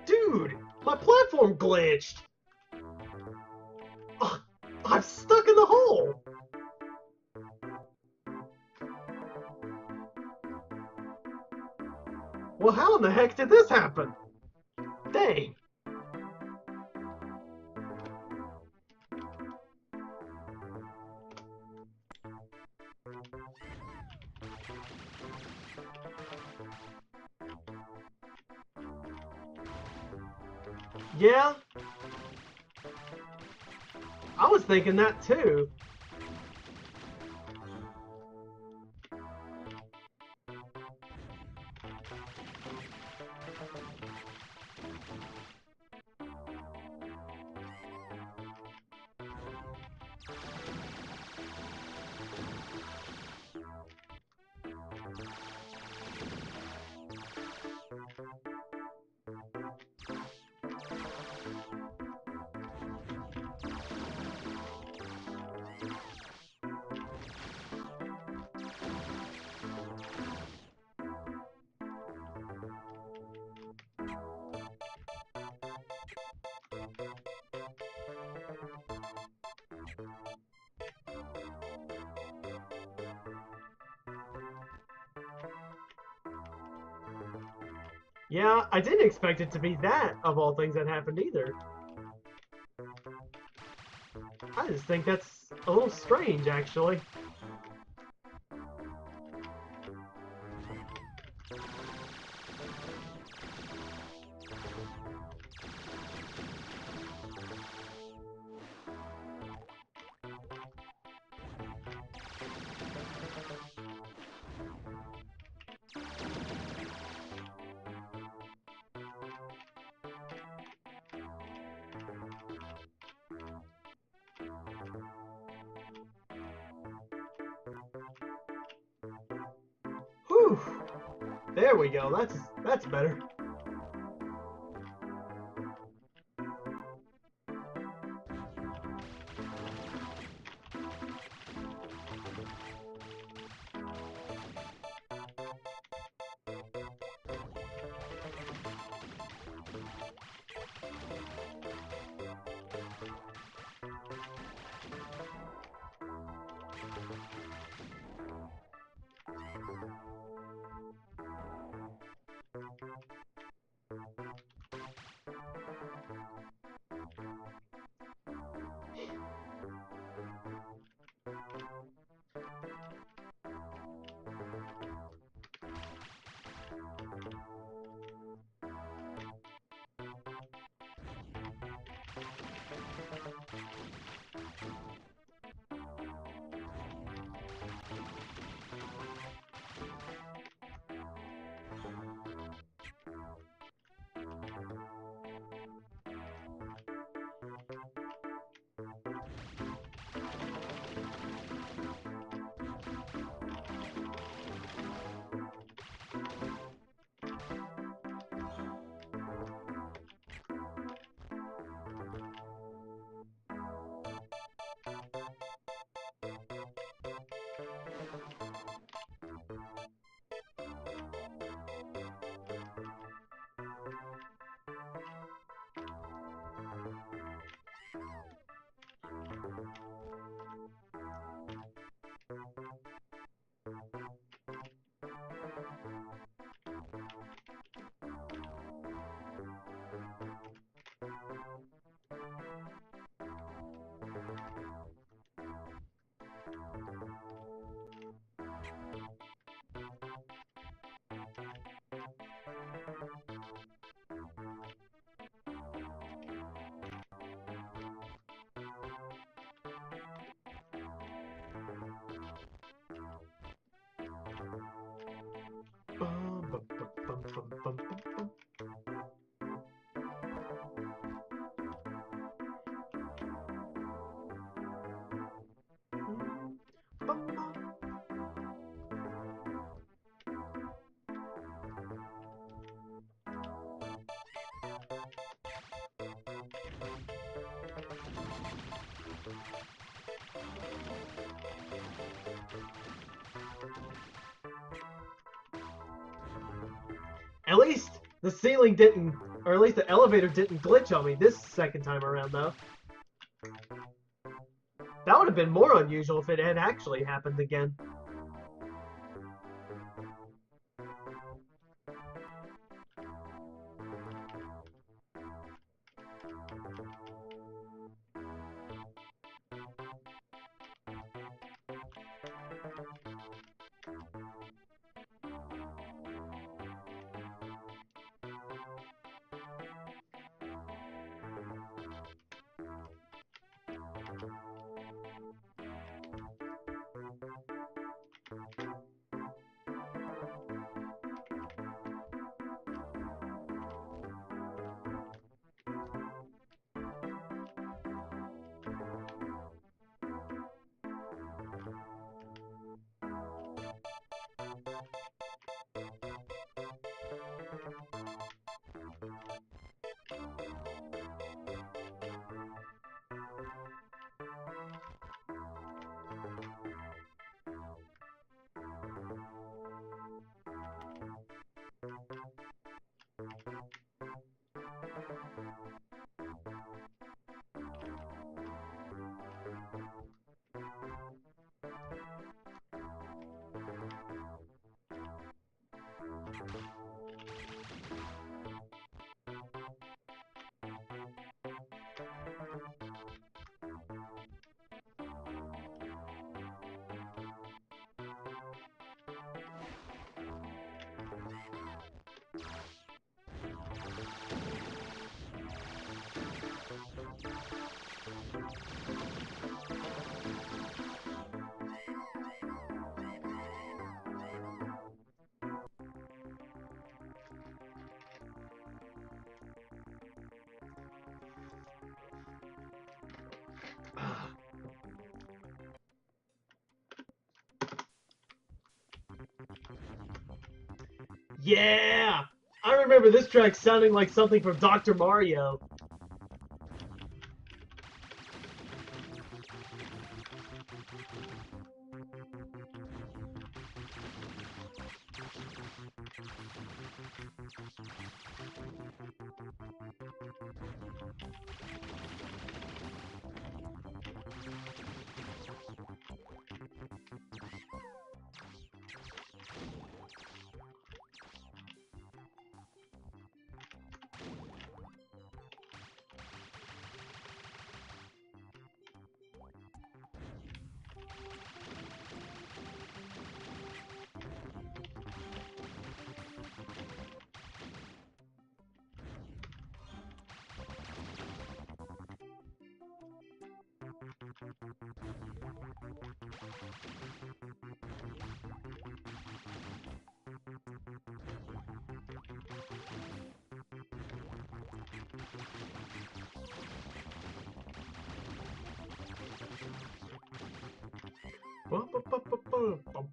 Dude, my platform glitched. Ugh, I'm stuck in the hole. Well, how in the heck did this happen? Dang. Yeah, I was thinking that too. Yeah, I didn't expect it to be that, of all things that happened either. just think that's a little strange, actually. Whew. There we go. That's better. Bum, bum, bum, bum, bum, bum, bum, bum, bum. At least the ceiling didn't, or at least the elevator didn't glitch on me this second time around, though. That would have been more unusual if it had actually happened again. Yeah! I remember this track sounding like something from Dr. Mario. Bum, bum, bum, bum, bum, bum.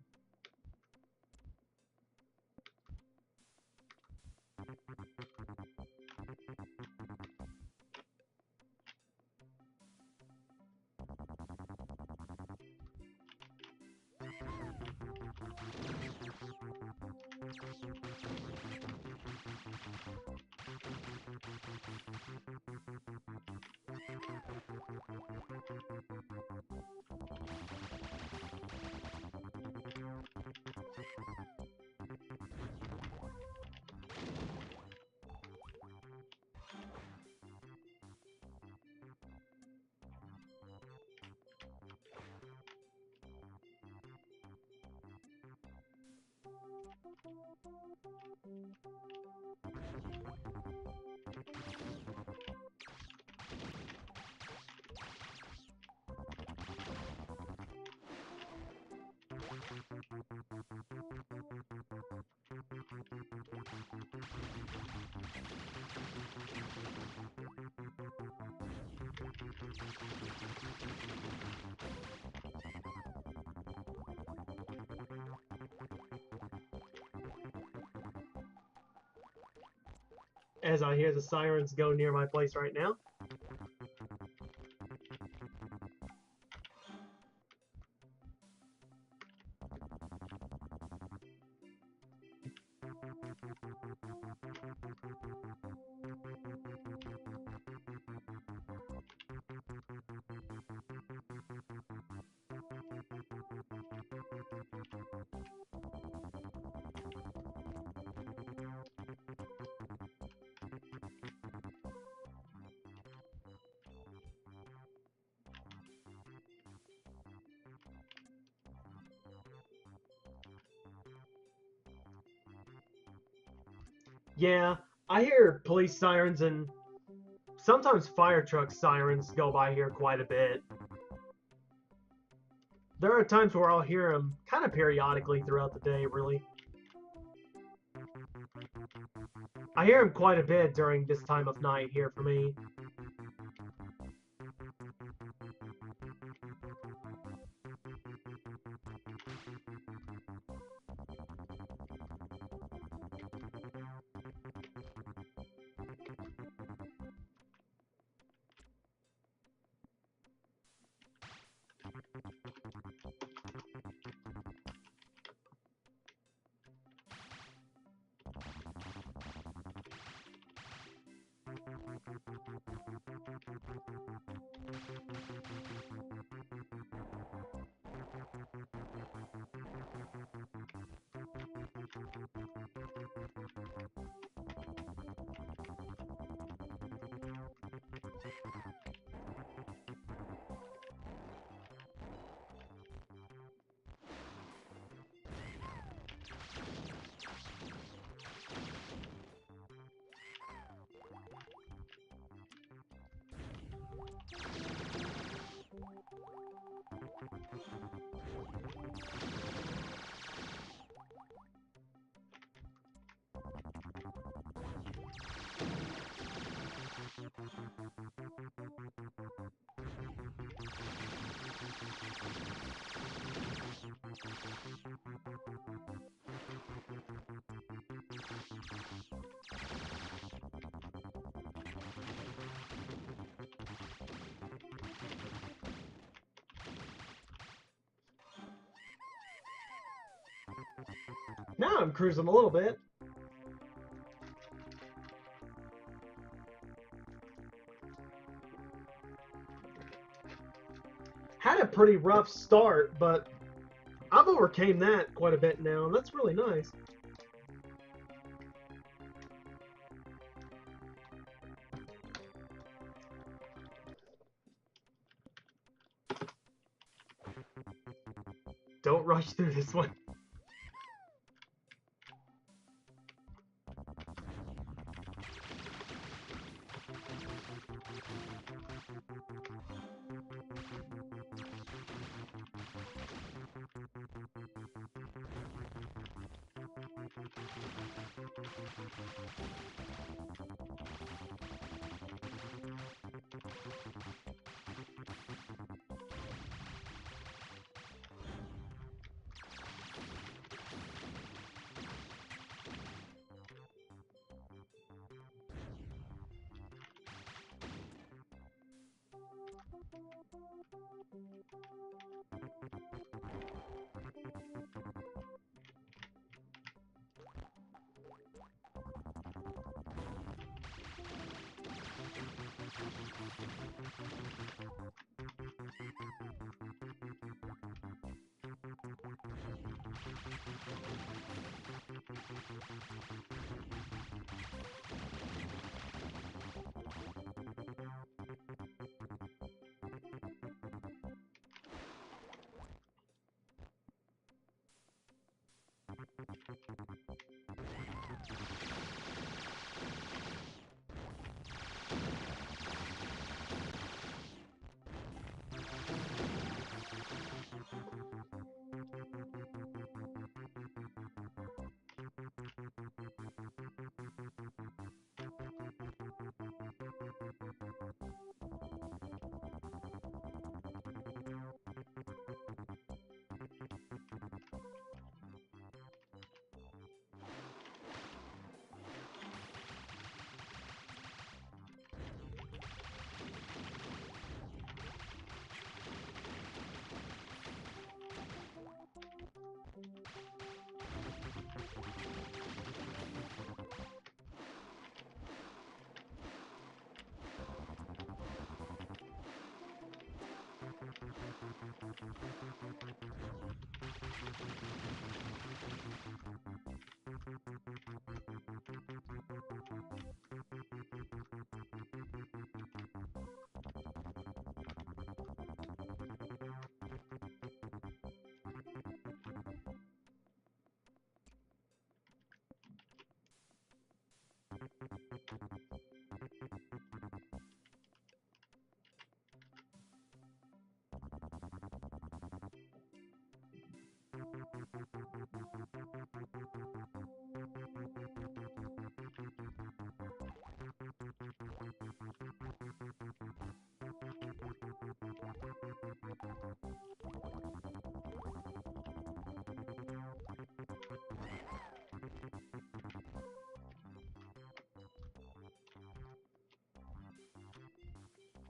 As I hear the sirens go near my place right now. Yeah, I hear police sirens and sometimes fire truck sirens go by here quite a bit. There are times where I'll hear them kind of periodically throughout the day, really. I hear them quite a bit during this time of night here for me. Now I'm cruising a little bit. Had a pretty rough start, but I've overcame that quite a bit now, and that's really nice. Don't rush through this one.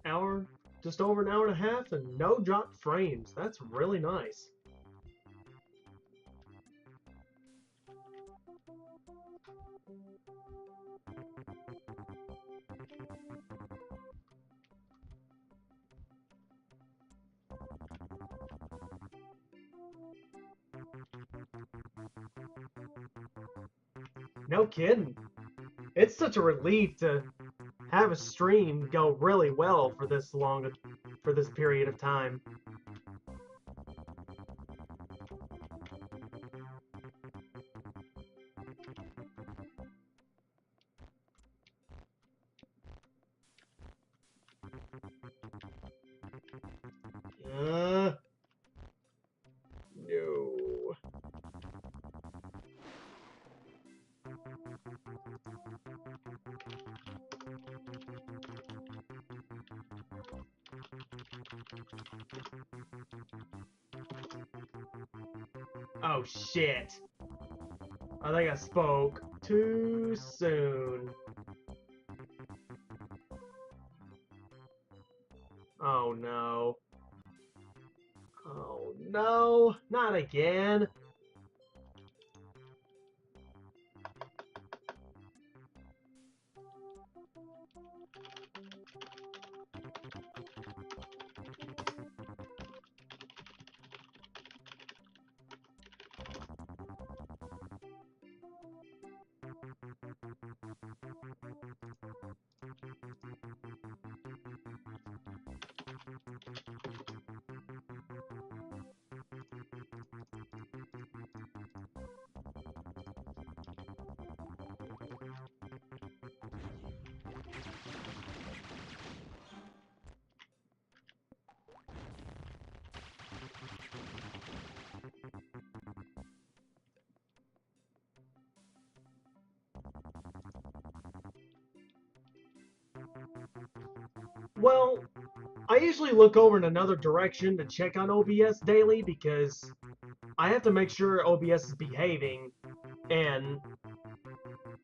Hour, just over an hour and a half, and no dropped frames. That's really nice. No kidding. It's such a relief to have a stream go really well for this long, for this period of time. No. Oh shit. I think I spoke too soon. Oh no. Oh no, not again. Well, I usually look over in another direction to check on OBS daily because I have to make sure OBS is behaving. And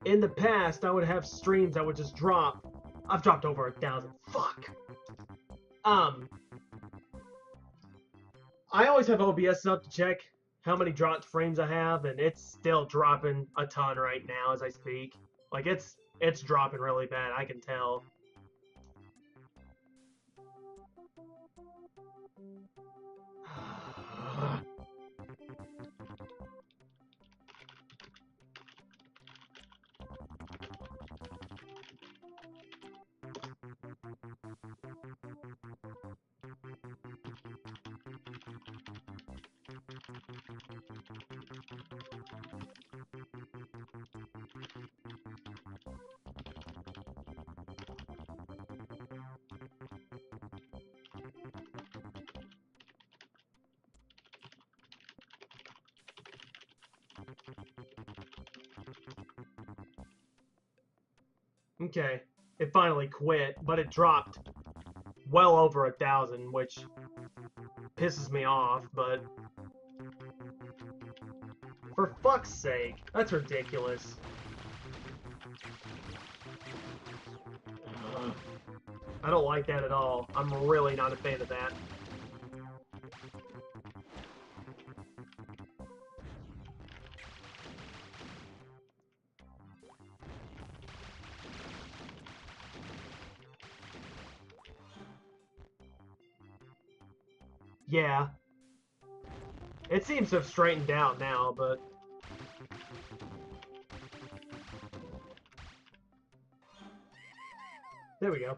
in the past, I would have streams that would just drop. I've dropped over 1,000. Fuck. Um, I always have OBS up to check how many dropped frames I have, and it's still dropping a ton right now as I speak. Like it's dropping really bad. I can tell. Okay, it finally quit, but it dropped well over 1,000, which pisses me off, but for fuck's sake, that's ridiculous. I don't like that at all. I'm really not a fan of that. Yeah. It seems to have straightened out now, but... There we go.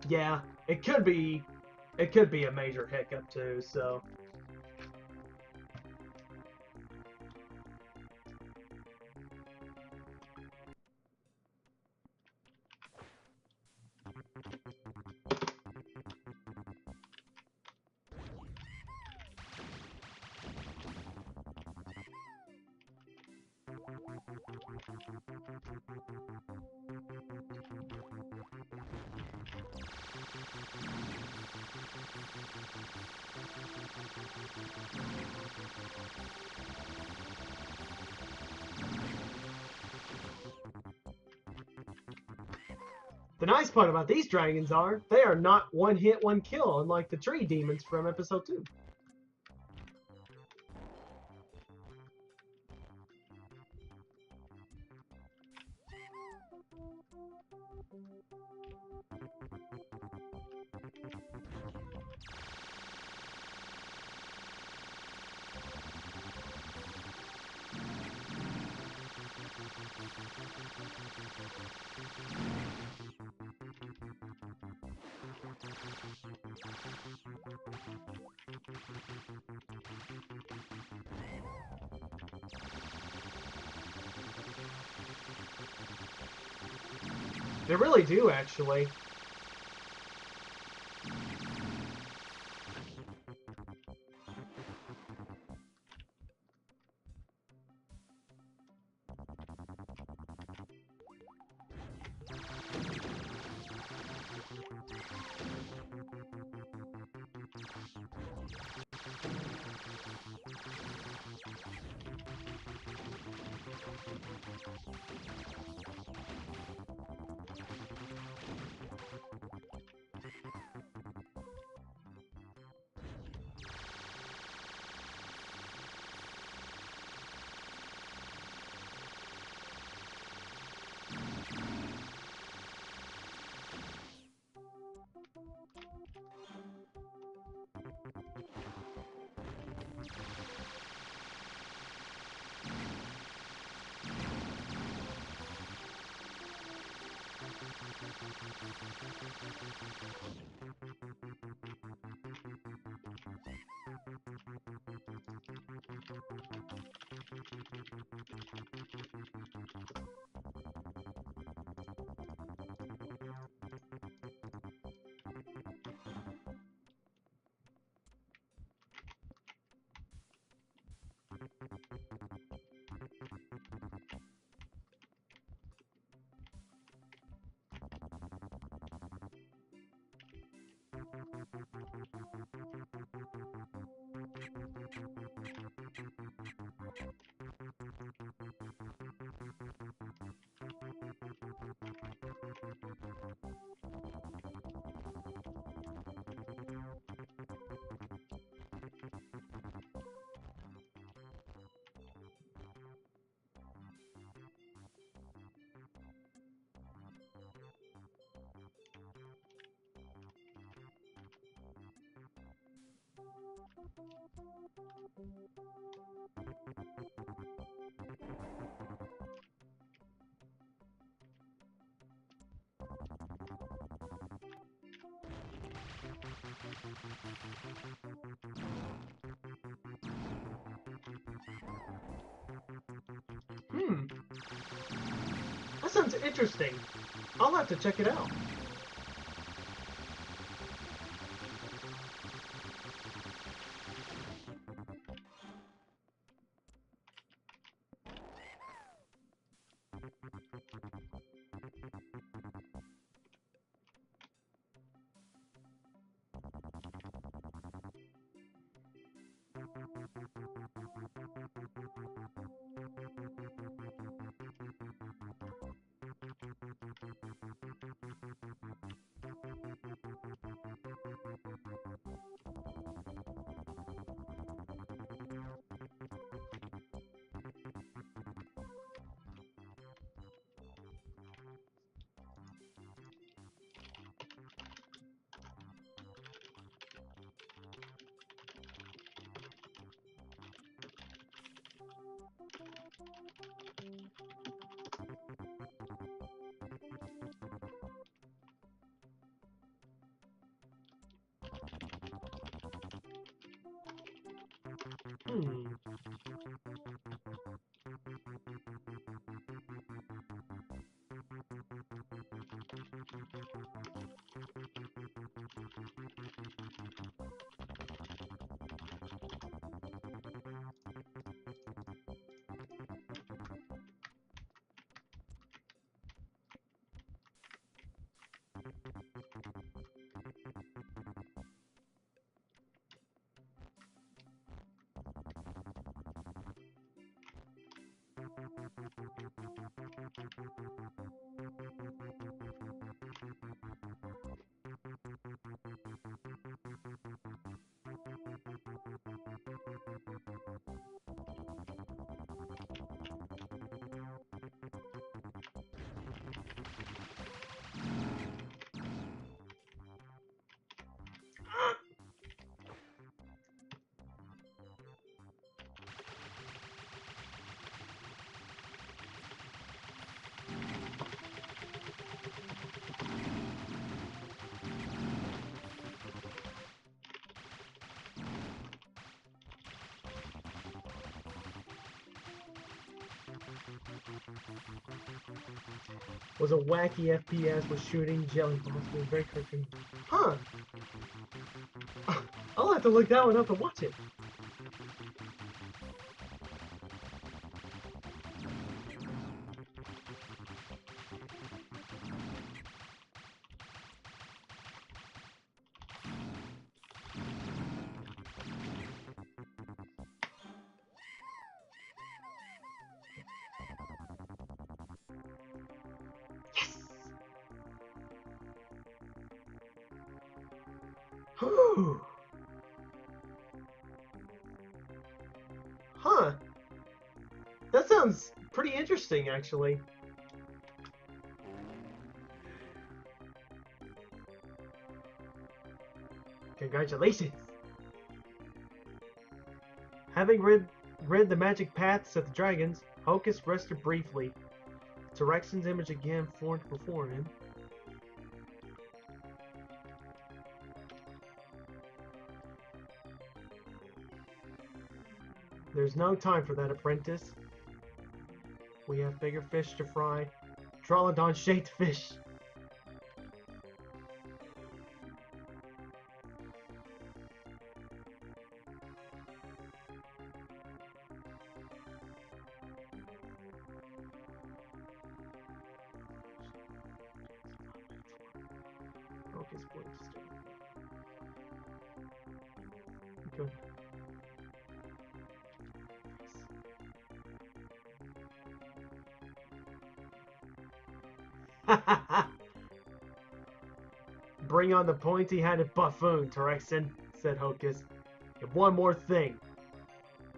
Yeah, it could be a major hiccup too, so... The nice part about these dragons are, they are not one hit, one kill, unlike the tree demons from episode 2. They really do, actually. Hmm. That sounds interesting. I'll have to check it out. Hmm. Was a wacky FPS with shooting, jelly monsters, very cartoon. Huh. I'll have to look that one up and watch it. Yes! Huh. That sounds pretty interesting, actually. Congratulations! Having read the magic paths of the dragons, Hocus rested briefly. Tyrexion's image again formed before him. There's no time for that, apprentice. We have bigger fish to fry. Trollodon-shaped fish. Focus point. Good. Bring on the pointy-handed buffoon, Terexin, said Hocus. And one more thing.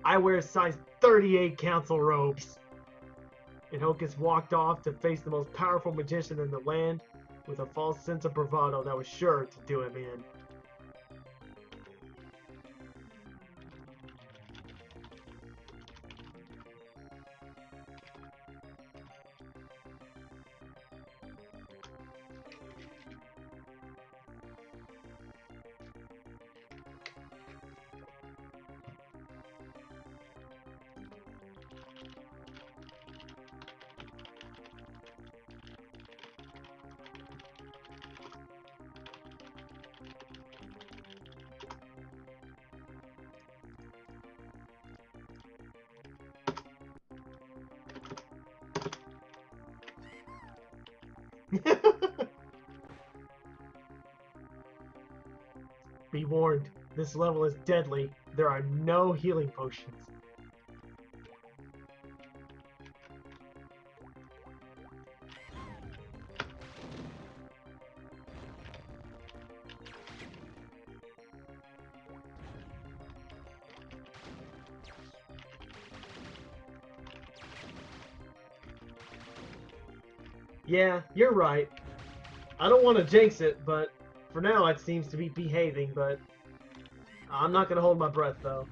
I wear size 38 council robes. And Hocus walked off to face the most powerful magician in the land with a false sense of bravado that was sure to do him in. Be warned, this level is deadly. There are no healing potions. Yeah, you're right. I don't want to jinx it, but for now it seems to be behaving, but I'm not going to hold my breath, though.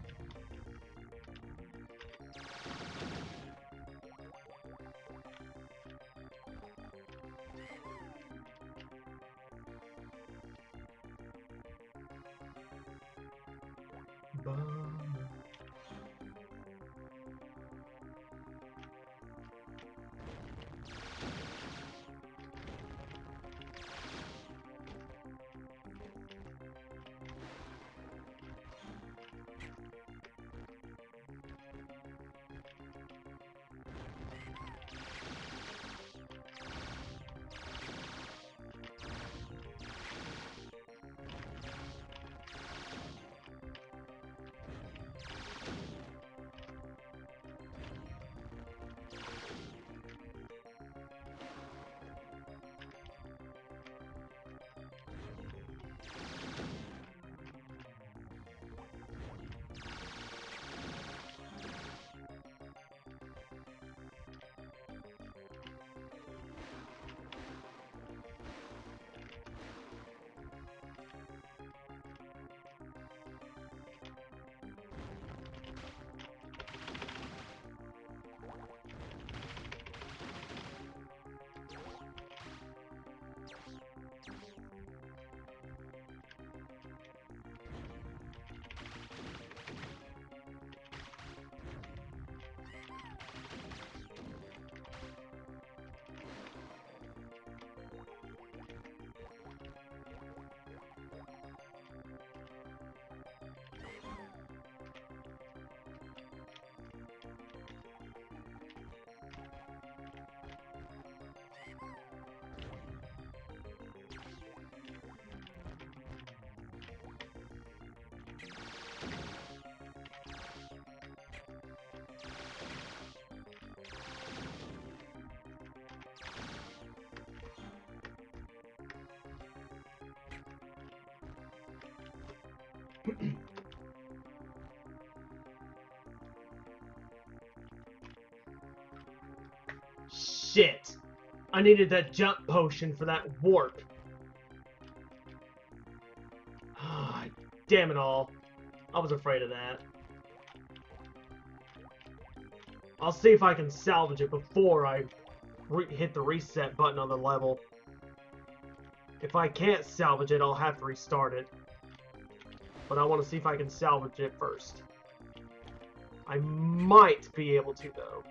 Shit! I needed that jump potion for that warp. Ah, damn it all. I was afraid of that. I'll see if I can salvage it before I hit the reset button on the level. If I can't salvage it, I'll have to restart it. But I want to see if I can salvage it first. I might be able to, though.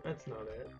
That's not it.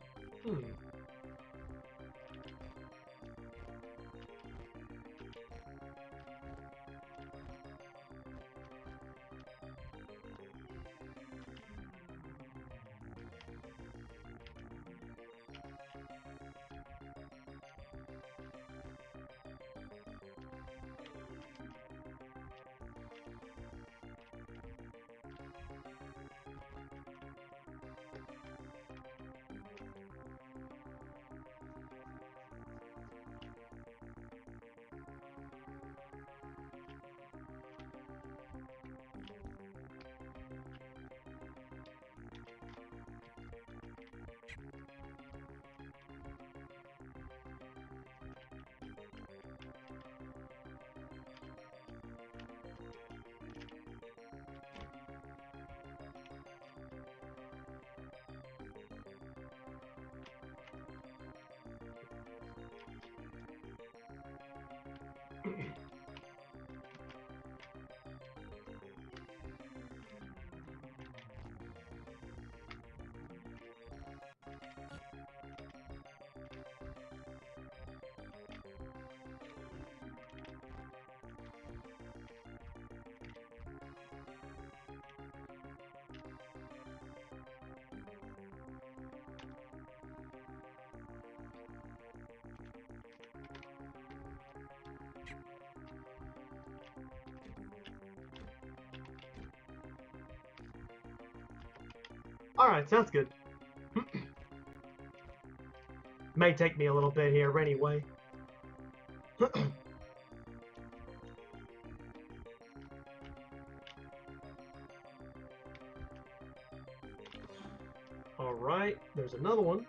Alright, sounds good. May take me a little bit here anyway. Alright, there's another one.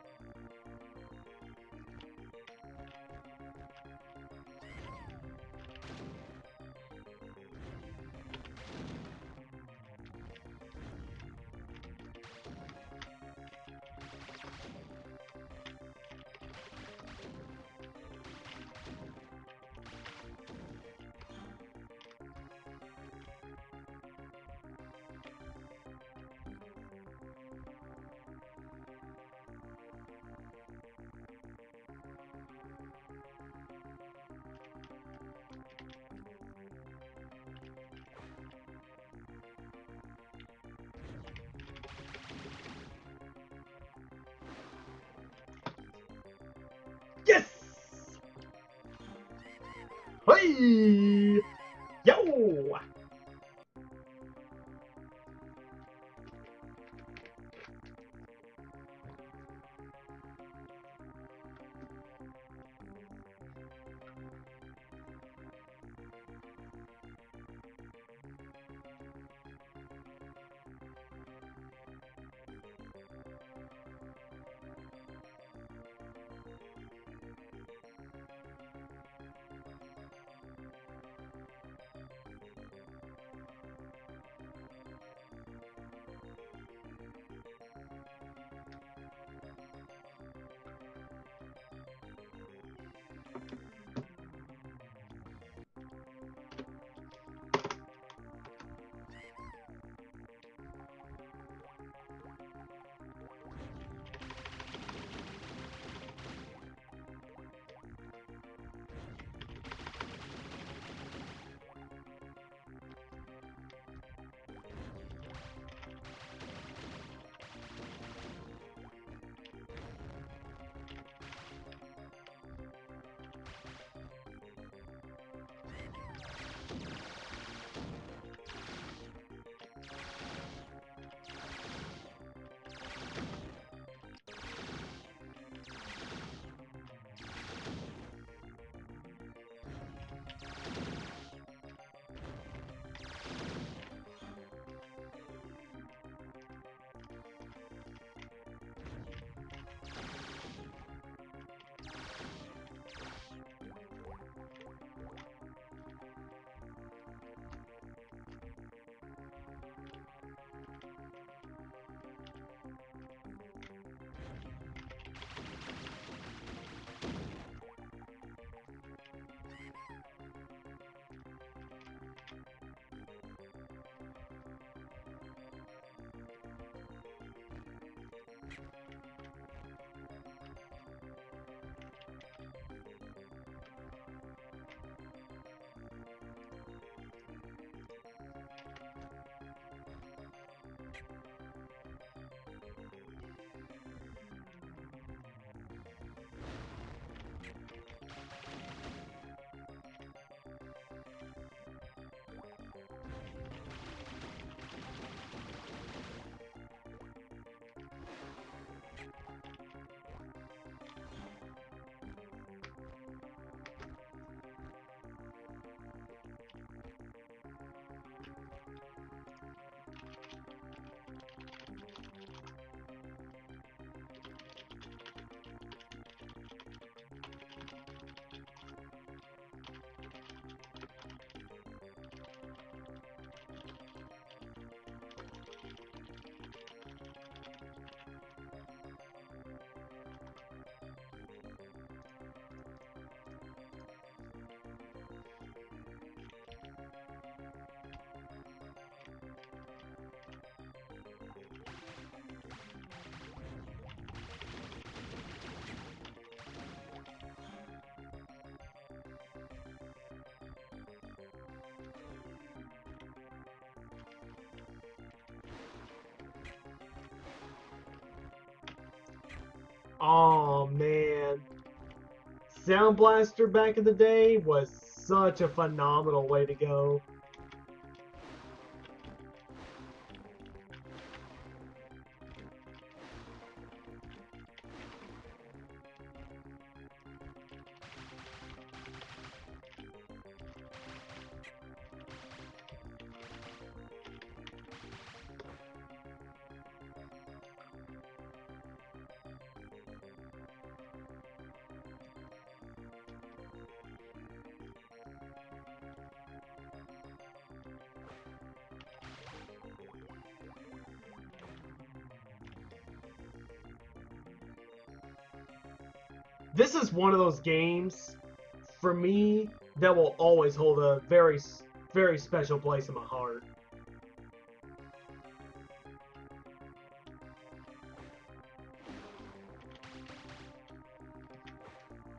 Yes! Hey! Yo! Oh man. Sound Blaster back in the day was such a phenomenal way to go. This is one of those games, for me, that will always hold a very, very special place in my heart.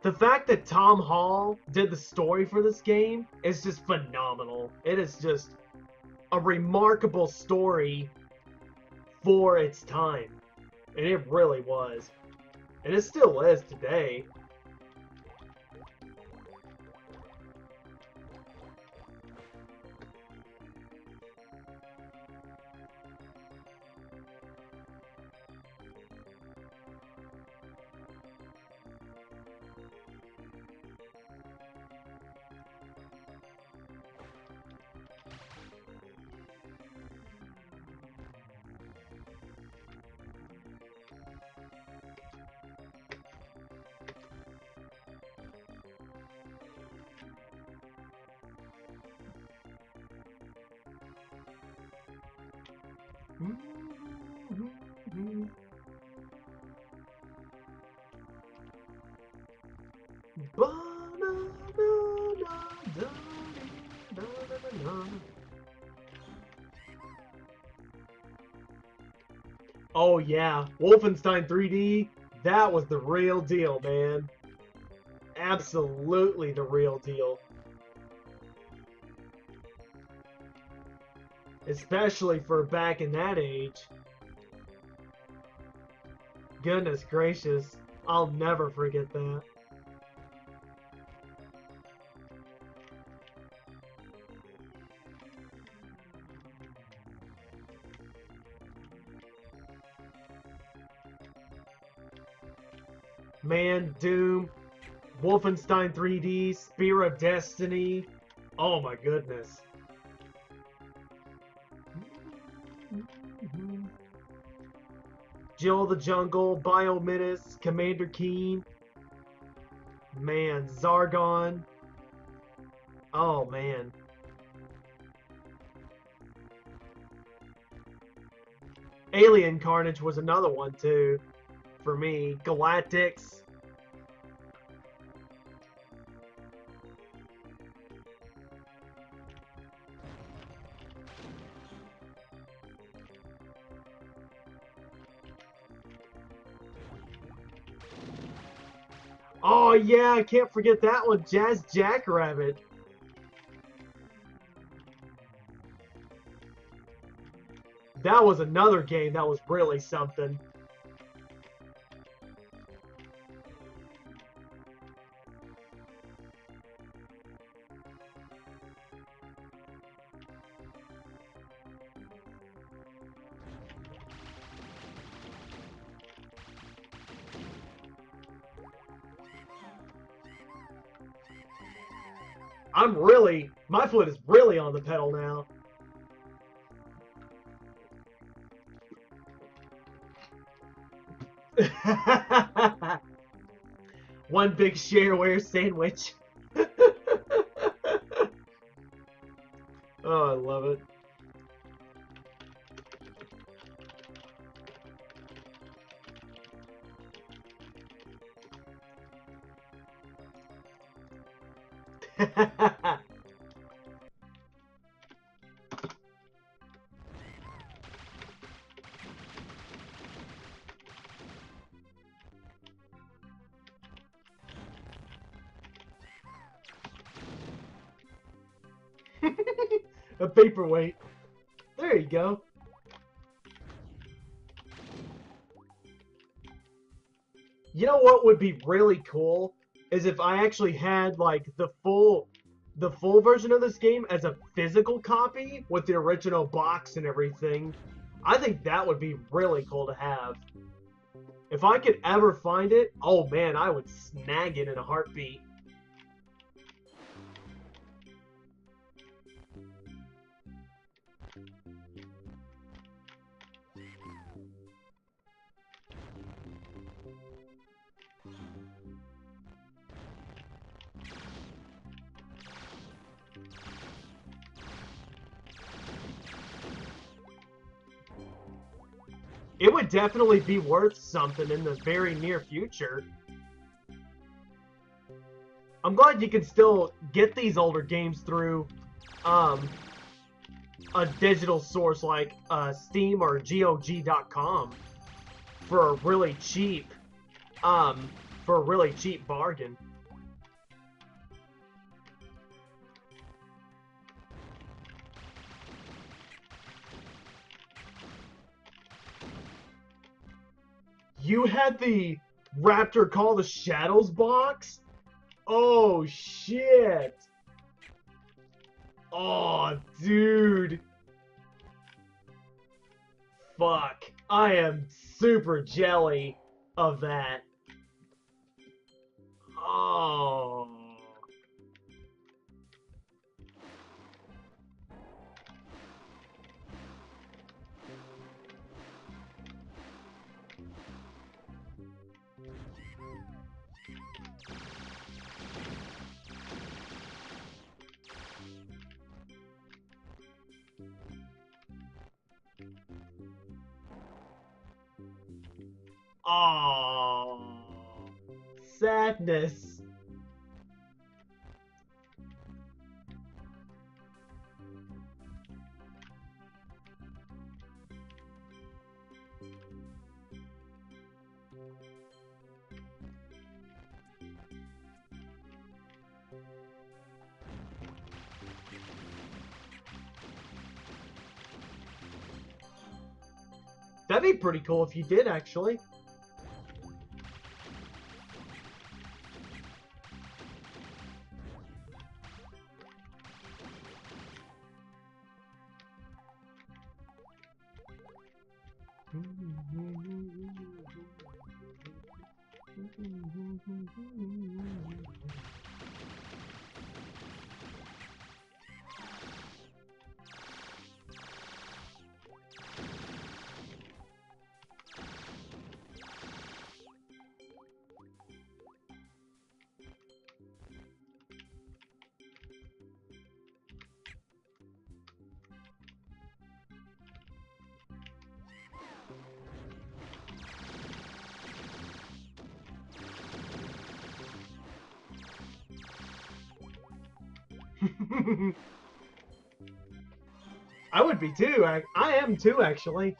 The fact that Tom Hall did the story for this game is just phenomenal. It is just a remarkable story for its time. And it really was. And it still is today. Oh yeah, Wolfenstein 3D, that was the real deal, man. Absolutely the real deal. Especially for back in that age. Goodness gracious, I'll never forget that. Man, Doom, Wolfenstein 3D, Spear of Destiny. Oh my goodness. Jill the Jungle, Biomenace, Commander Keen. Man, Zargon. Oh man. Alien Carnage was another one too. For me, Galactics. Oh yeah, I can't forget that one, Jazz Jackrabbit. That was another game that was really something. My foot is really on the pedal now. One big shareware sandwich. Oh, I love it. A paperweight. There you go. You know what would be really cool is if I actually had like the full version of this game as a physical copy with the original box and everything. I think that would be really cool to have. If I could ever find it, oh man, I would snag it in a heartbeat. It would definitely be worth something in the very near future. I'm glad you can still get these older games through um, a digital source like Steam or GOG.com for a really cheap bargain. You had the Raptor Call the Shadows box? Oh shit. Oh dude. Fuck. I am super jelly of that. Oh. Oh. Sadness. That'd be pretty cool if you did, actually. I would be too. I am too, actually.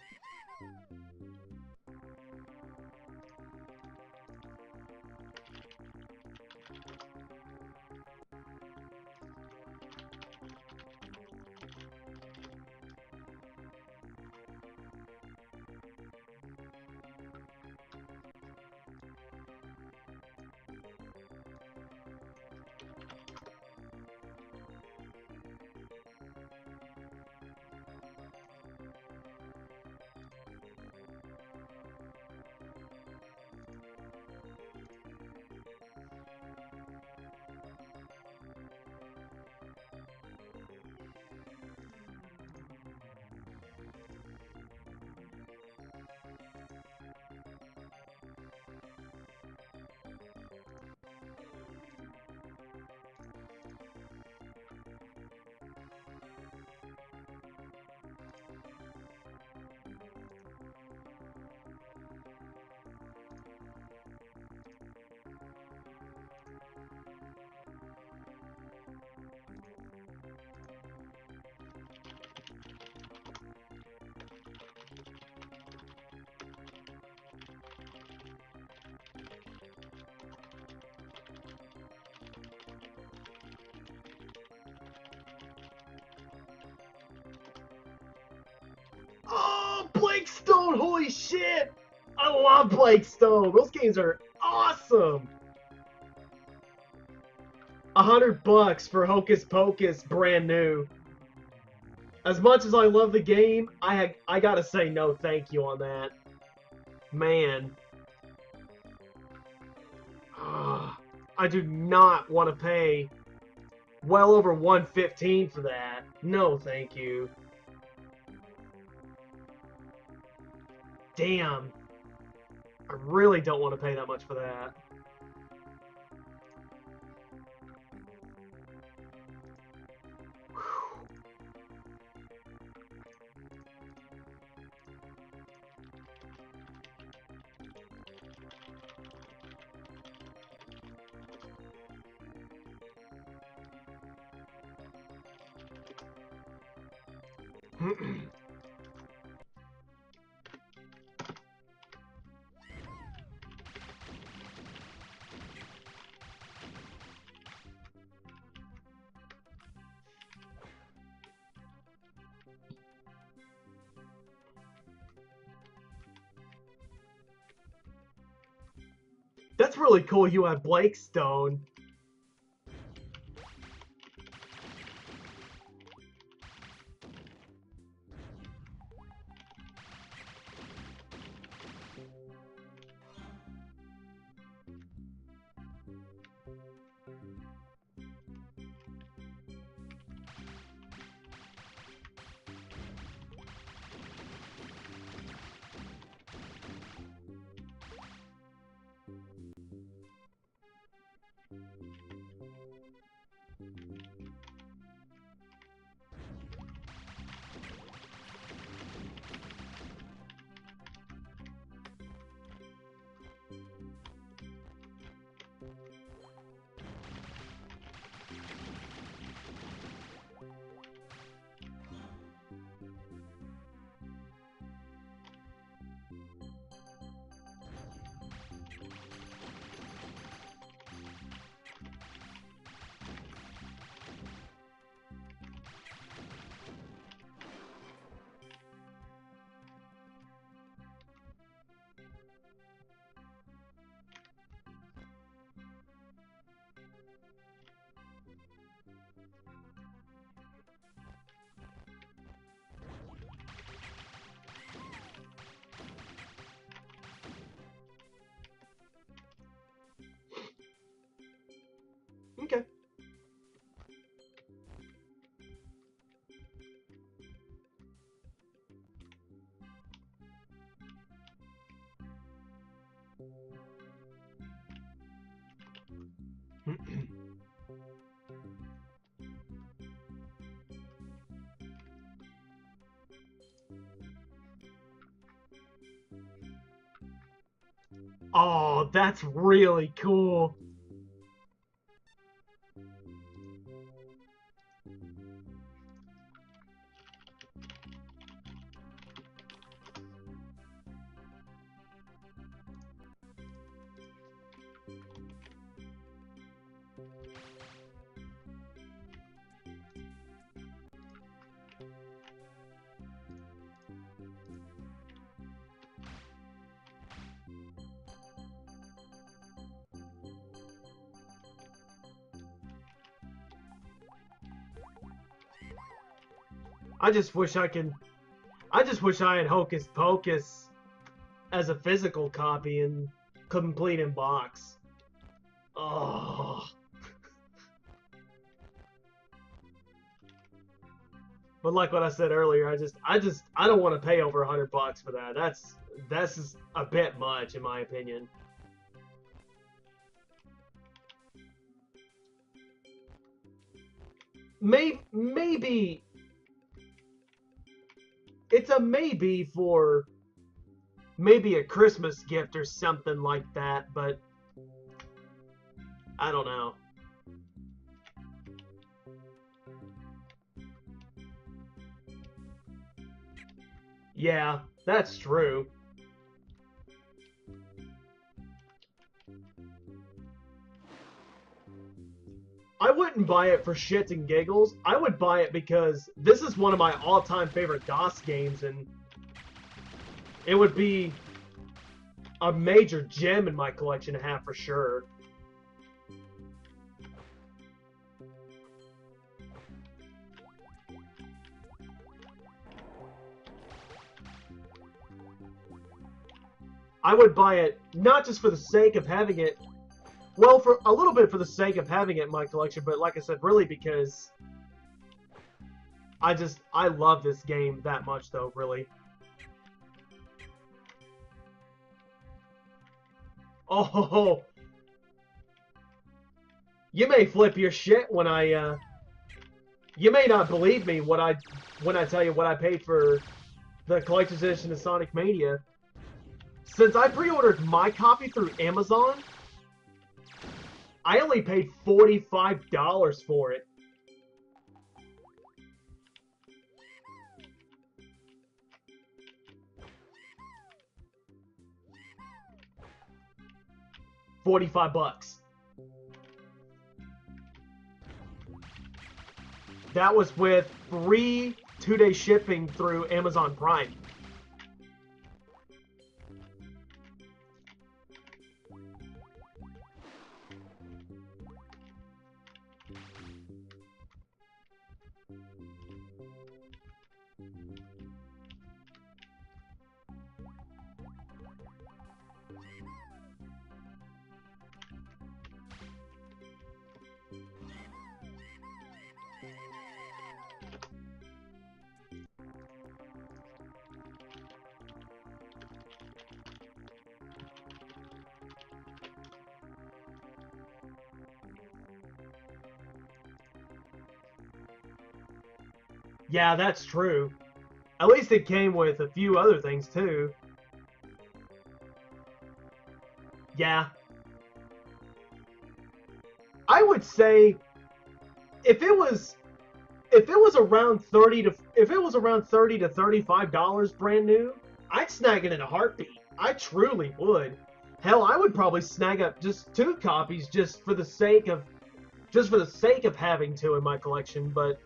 Oh, Blake Stone! Holy shit! I love Blake Stone. Those games are awesome! $100 for Hocus Pocus, brand new. As much as I love the game, I gotta say no thank you on that. Man. I do not want to pay well over $115 for that. No thank you. Damn. I really don't want to pay that much for that. That's really cool you have Blakestone. Okay. Oh, that's really cool. I just wish I had Hocus Pocus as a physical copy and complete in box. Oh. But like what I said earlier, I don't want to pay over $100 for that. That's just a bit much in my opinion. Maybe it's a maybe for maybe a Christmas gift or something like that, but I don't know. Yeah, that's true. I wouldn't buy it for shits and giggles. I would buy it because this is one of my all-time favorite DOS games, and it would be a major gem in my collection to have for sure. I would buy it not just for the sake of having it, well, for a little bit for the sake of having it in my collection, but like I said, really because I love this game that much, though, really. Oh, you may flip your shit when you may not believe me when I tell you what I paid for the collector's edition of Sonic Mania. Since I pre-ordered my copy through Amazon, I only paid $45 for it. $45. That was with free 2-day shipping through Amazon Prime. Yeah, that's true. At least it came with a few other things too. Yeah. I would say if it was around 30 to $35 brand new, I'd snag it in a heartbeat. I truly would. Hell, I would probably snag up just 2 copies just for the sake of having 2 in my collection, but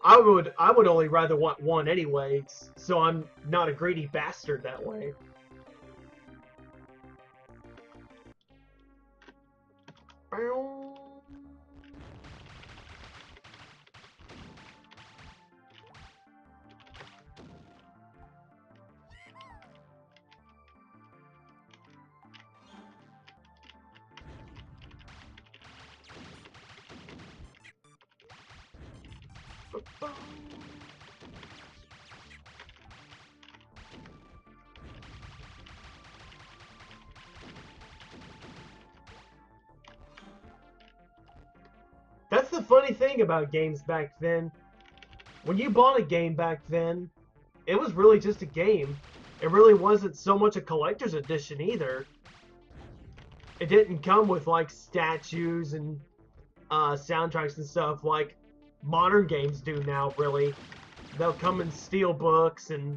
I would only rather want 1 anyway, so I'm not a greedy bastard that way. That's the funny thing about games back then. When you bought a game back then, it was really just a game. It really wasn't so much a collector's edition either. It didn't come with like statues and soundtracks and stuff like modern games do now, really. They'll come in steel books and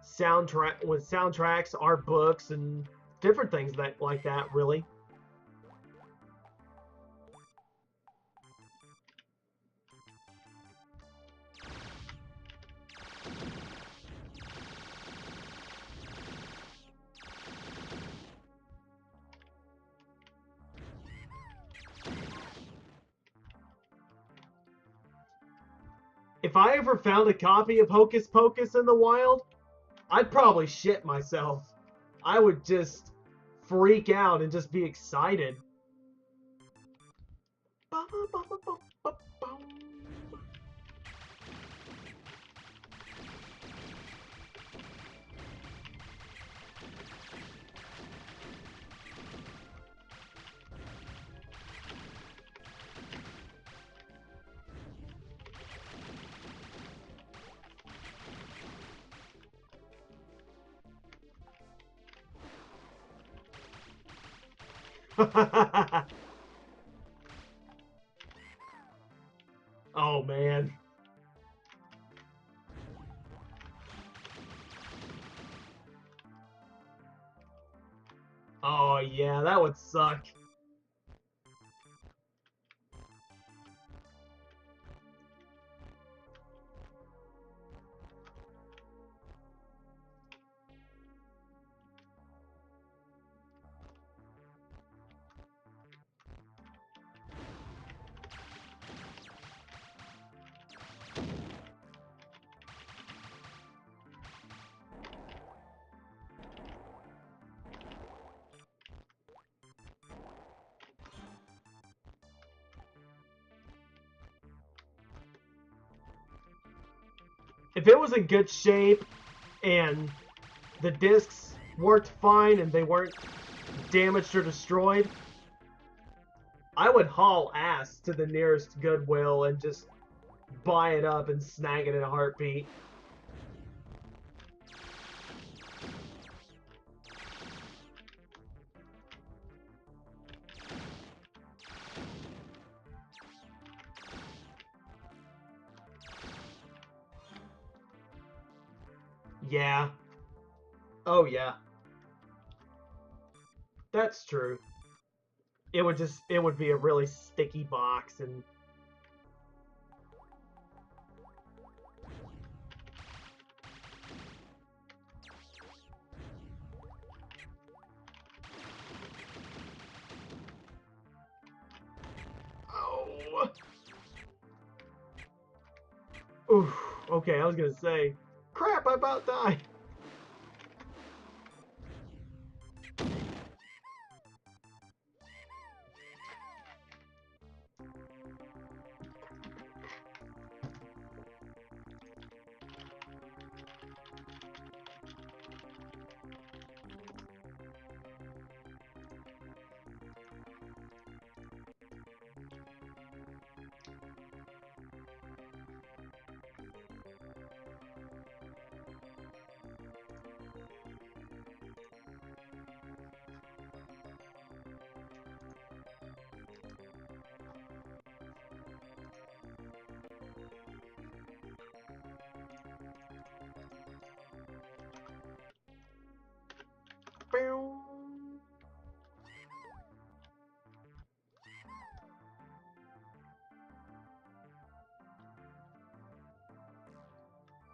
soundtracks, art books, and different things like that, really. If I ever found a copy of Hocus Pocus in the wild, I'd probably shit myself. I would just freak out and just be excited. Oh man. Oh yeah, that would suck. if it was in good shape and the discs worked fine and they weren't damaged or destroyed, I would haul ass to the nearest Goodwill and just buy it up and snag it in a heartbeat. Yeah. Oh, yeah. That's true. It would be a really sticky box and oh. Oof. Okay, I was gonna say, crap, I about died.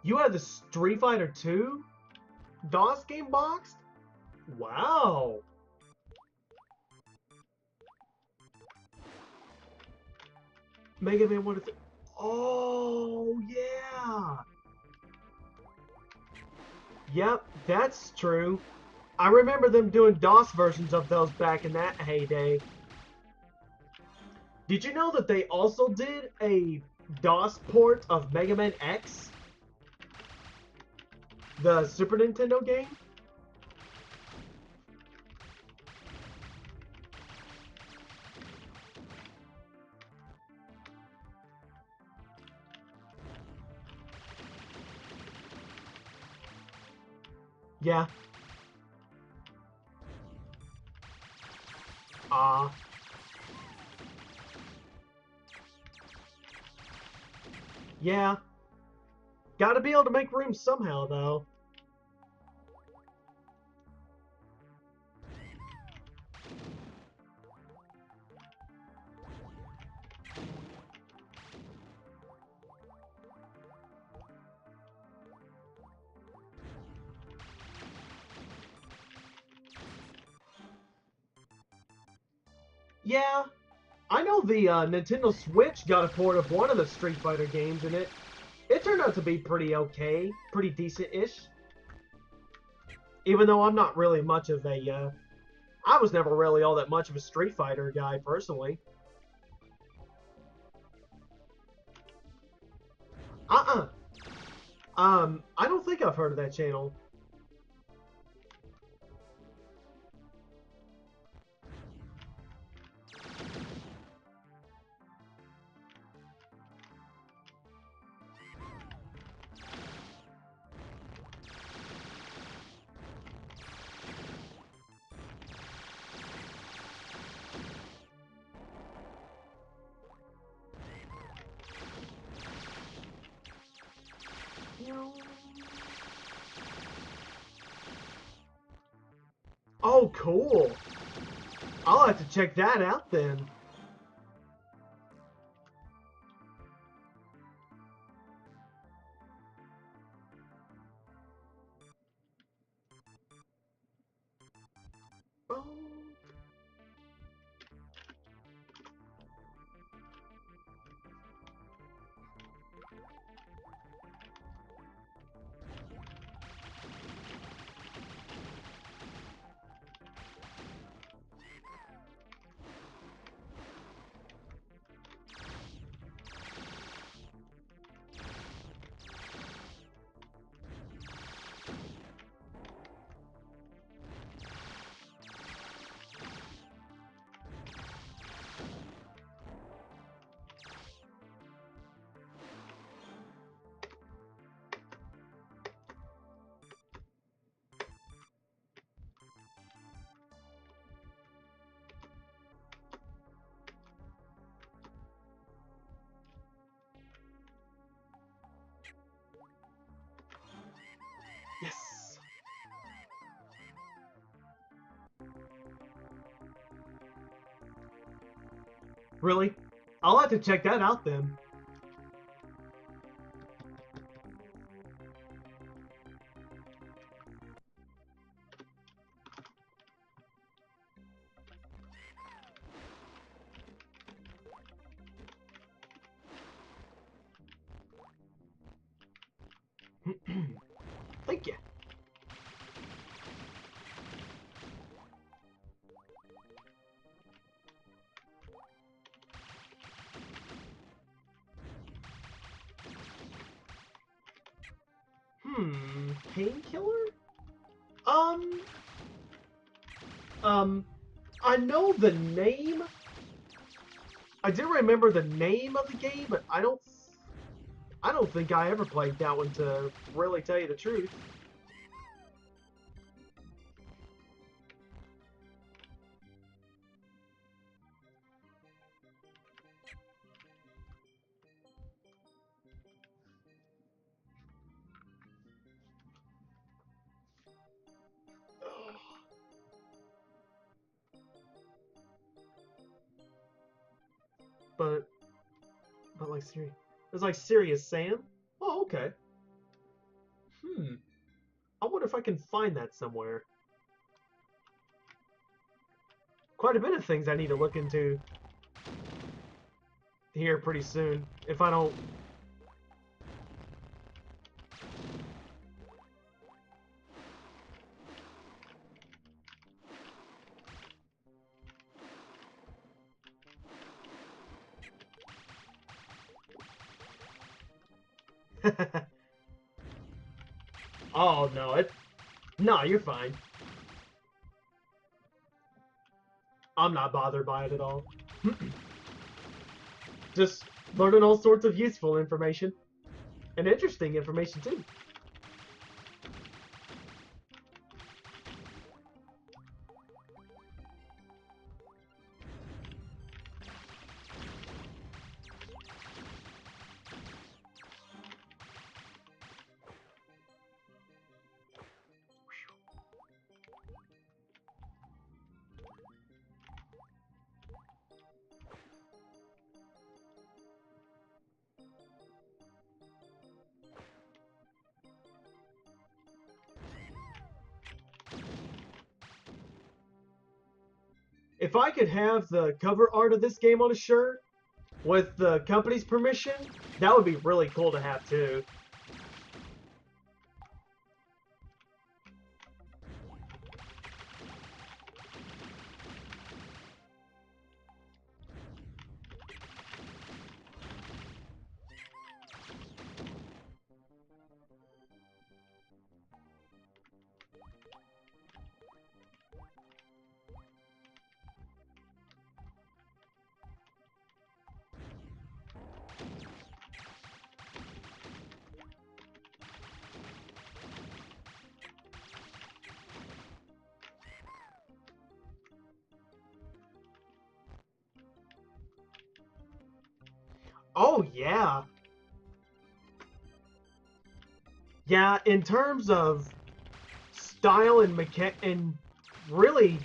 You had the Street Fighter 2 DOS game boxed? Wow. Mega Man 1 to 3. Oh, yeah. Yep, that's true. I remember them doing DOS versions of those back in that heyday. Did you know that they also did a DOS port of Mega Man X? The Super Nintendo game? Yeah. Ah. Yeah. Gotta be able to make room somehow, though. Yeah, I know the Nintendo Switch got a port of one of the Street Fighter games, and it turned out to be pretty okay, pretty decent-ish. Even though I'm not really much of a, I was never really all that much of a Street Fighter guy personally. Uh-uh. I don't think I've heard of that channel. Oh, cool. I'll have to check that out then. Oh. Really? I'll have to check that out then. Thank you. Painkiller? Um, I know the name. I do remember the name of the game, but I don't think I ever played that one to really tell you the truth. But like serious. It's like Serious Sam. Oh, okay. Hmm. I wonder if I can find that somewhere. Quite a bit of things I need to look into here pretty soon. If I don't. Oh no, no, you're fine. I'm not bothered by it at all. Just learning all sorts of useful information and interesting information too. If I could have the cover art of this game on a shirt with the company's permission, that would be really cool to have too. Oh yeah. Yeah, in terms of style and really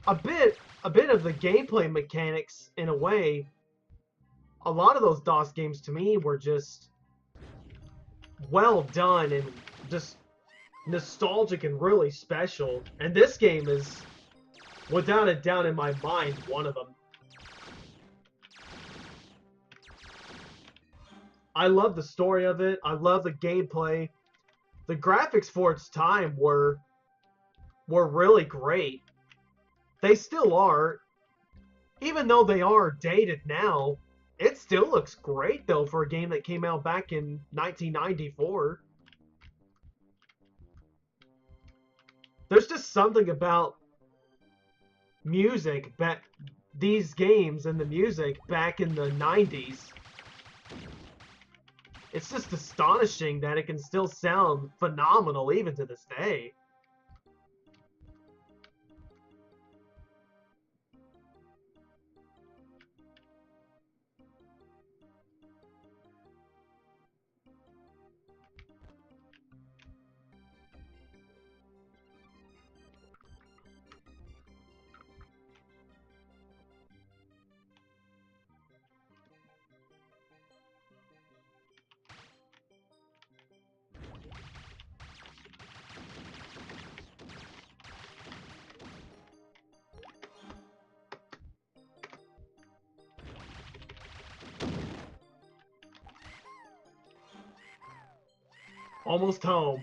a bit of the gameplay mechanics in a way, a lot of those DOS games to me were just well done and just nostalgic and really special. And this game is without a doubt in my mind one of them. I love the story of it. I love the gameplay. The graphics for its time were really great. They still are. Even though they are dated now, it still looks great though for a game that came out back in 1994. There's just something about music back these games and the music back in the 90s. It's just astonishing that it can still sound phenomenal even to this day. Almost home.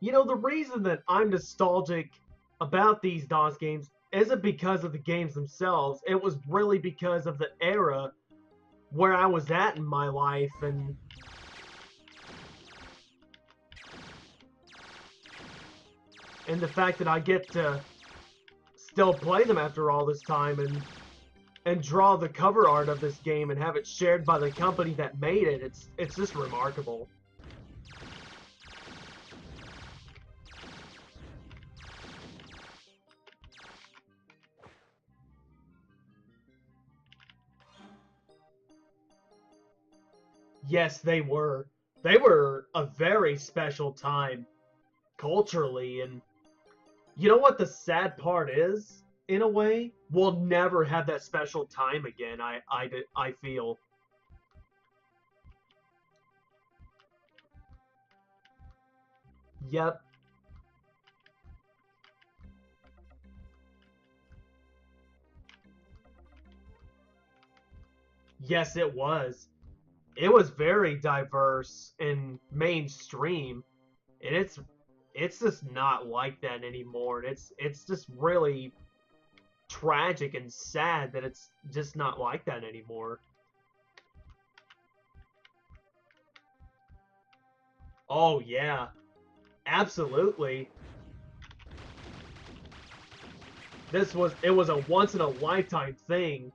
You know, the reason that I'm nostalgic about these DOS games isn't because of the games themselves. It was really because of the era where I was at in my life and the fact that I get to still play them after all this time and draw the cover art of this game and have it shared by the company that made it. It's just remarkable. Yes, they were. They were a very special time culturally, and you know what the sad part is? In a way, we'll never have that special time again. I feel. Yep. Yes, it was. It was very diverse and mainstream, and it's just not like that anymore. And it's just really tragic and sad that it's just not like that anymore. Oh yeah, absolutely. It was a once in a lifetime thing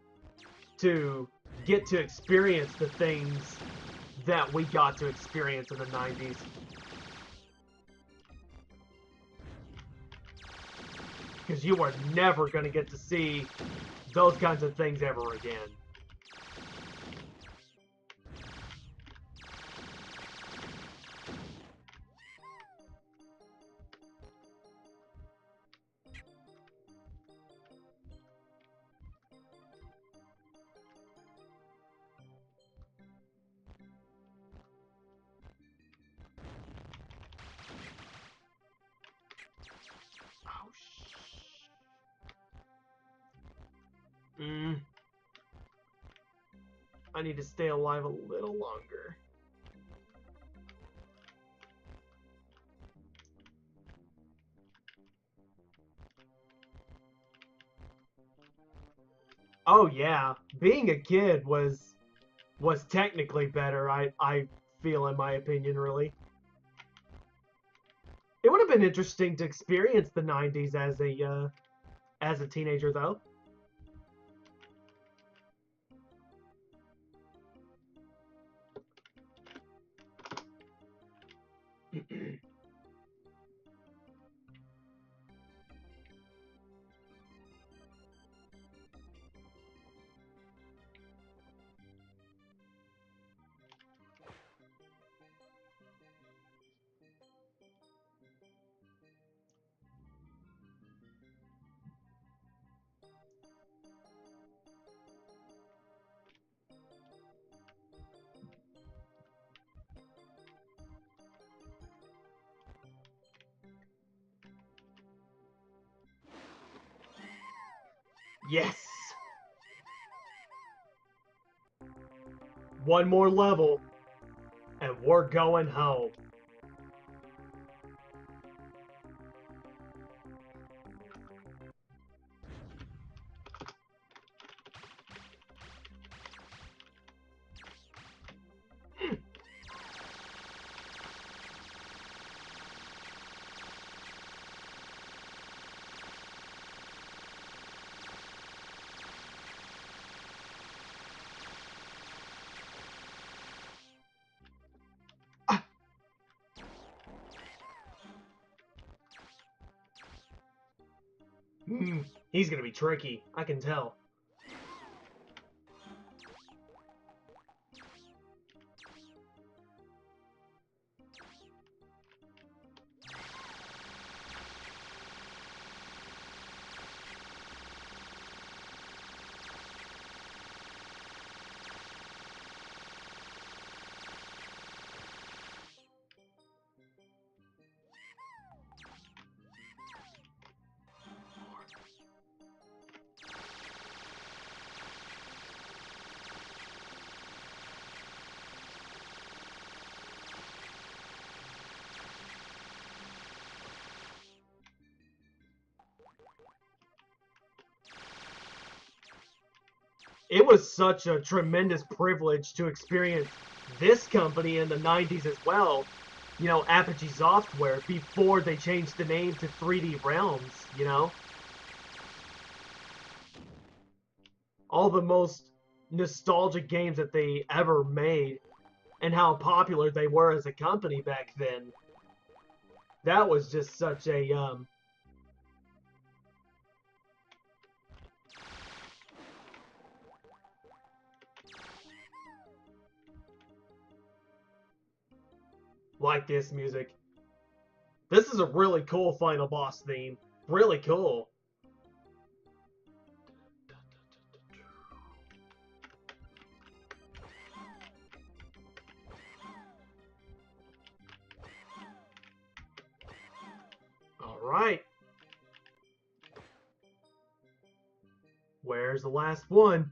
to get to experience the things that we got to experience in the 90s. Because you were never going to get to see those kinds of things ever again. Oh, I need to stay alive a little longer. Oh yeah, being a kid was technically better. I feel, in my opinion, really. It would have been interesting to experience the '90s as a teenager, though. Yes, one more level, and we're going home. He's gonna be tricky. I can tell. It was such a tremendous privilege to experience this company in the '90s as well. You know, Apogee Software, before they changed the name to 3D Realms, you know? All the most nostalgic games that they ever made, and how popular they were as a company back then. That was just such a like this music. This is a really cool final boss theme. Really cool. All right. Where's the last one?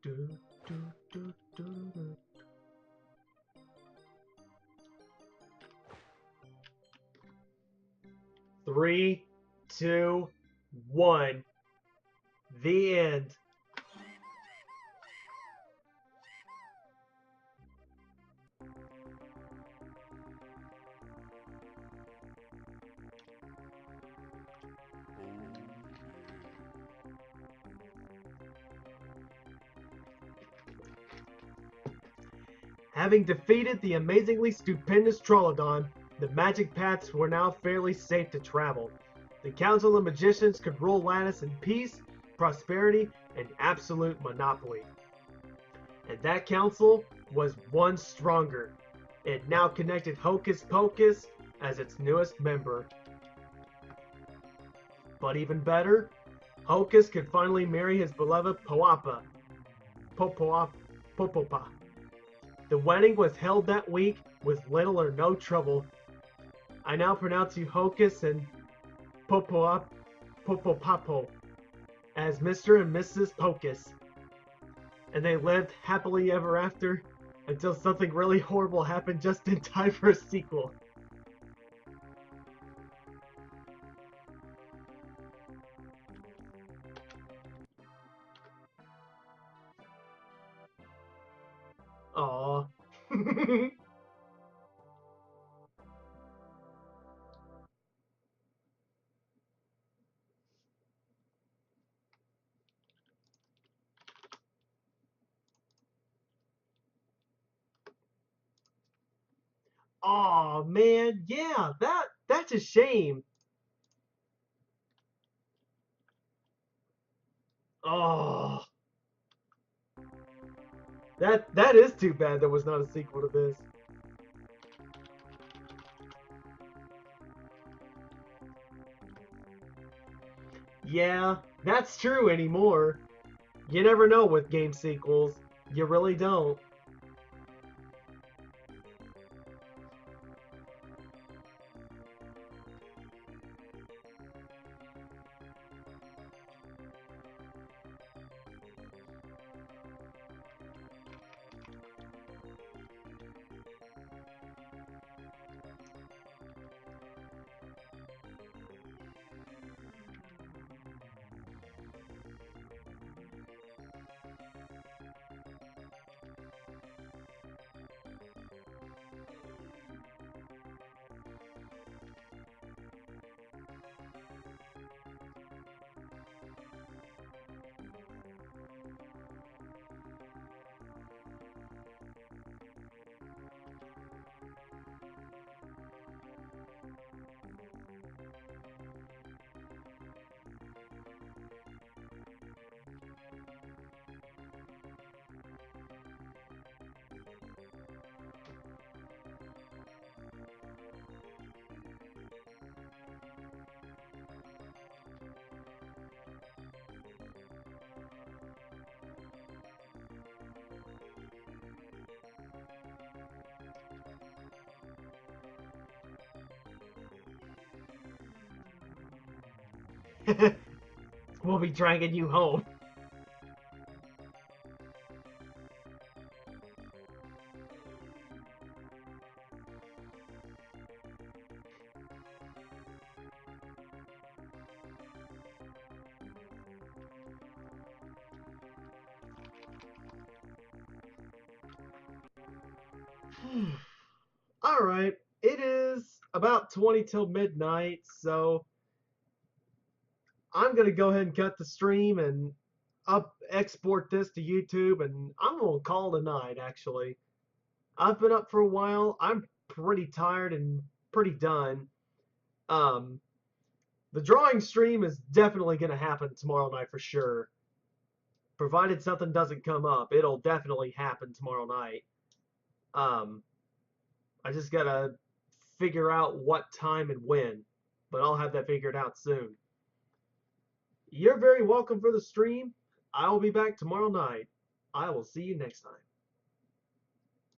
Do, do, do, do. 3, 2, 1. The end. Having defeated the amazingly stupendous Trollodon, the magic paths were now fairly safe to travel. The Council of Magicians could rule Lattice in peace, prosperity, and absolute monopoly. And that council was one stronger. It now connected Hocus Pocus as its newest member. But even better, Hocus could finally marry his beloved Poapa. Popopa. The wedding was held that week with little or no trouble. I now pronounce you Hocus and Popopapo as Mr. and Mrs. Pocus. And they lived happily ever after until something really horrible happened just in time for a sequel. Oh man, yeah, that's a shame. Oh, that is too bad there was not a sequel to this. Yeah, that's true anymore. You never know with game sequels. You really don't. We'll be dragging you home. All right, it is about 20 till midnight, so I'm gonna go ahead and cut the stream and export this to YouTube, and I'm gonna call it a night. Actually, I've been up for a while. I'm pretty tired and pretty done. Um, the drawing stream is definitely gonna happen tomorrow night for sure. Provided something doesn't come up, it'll definitely happen tomorrow night. Um, I just gotta figure out what time and when, but I'll have that figured out soon. You're very welcome for the stream. I will be back tomorrow night. I will see you next time.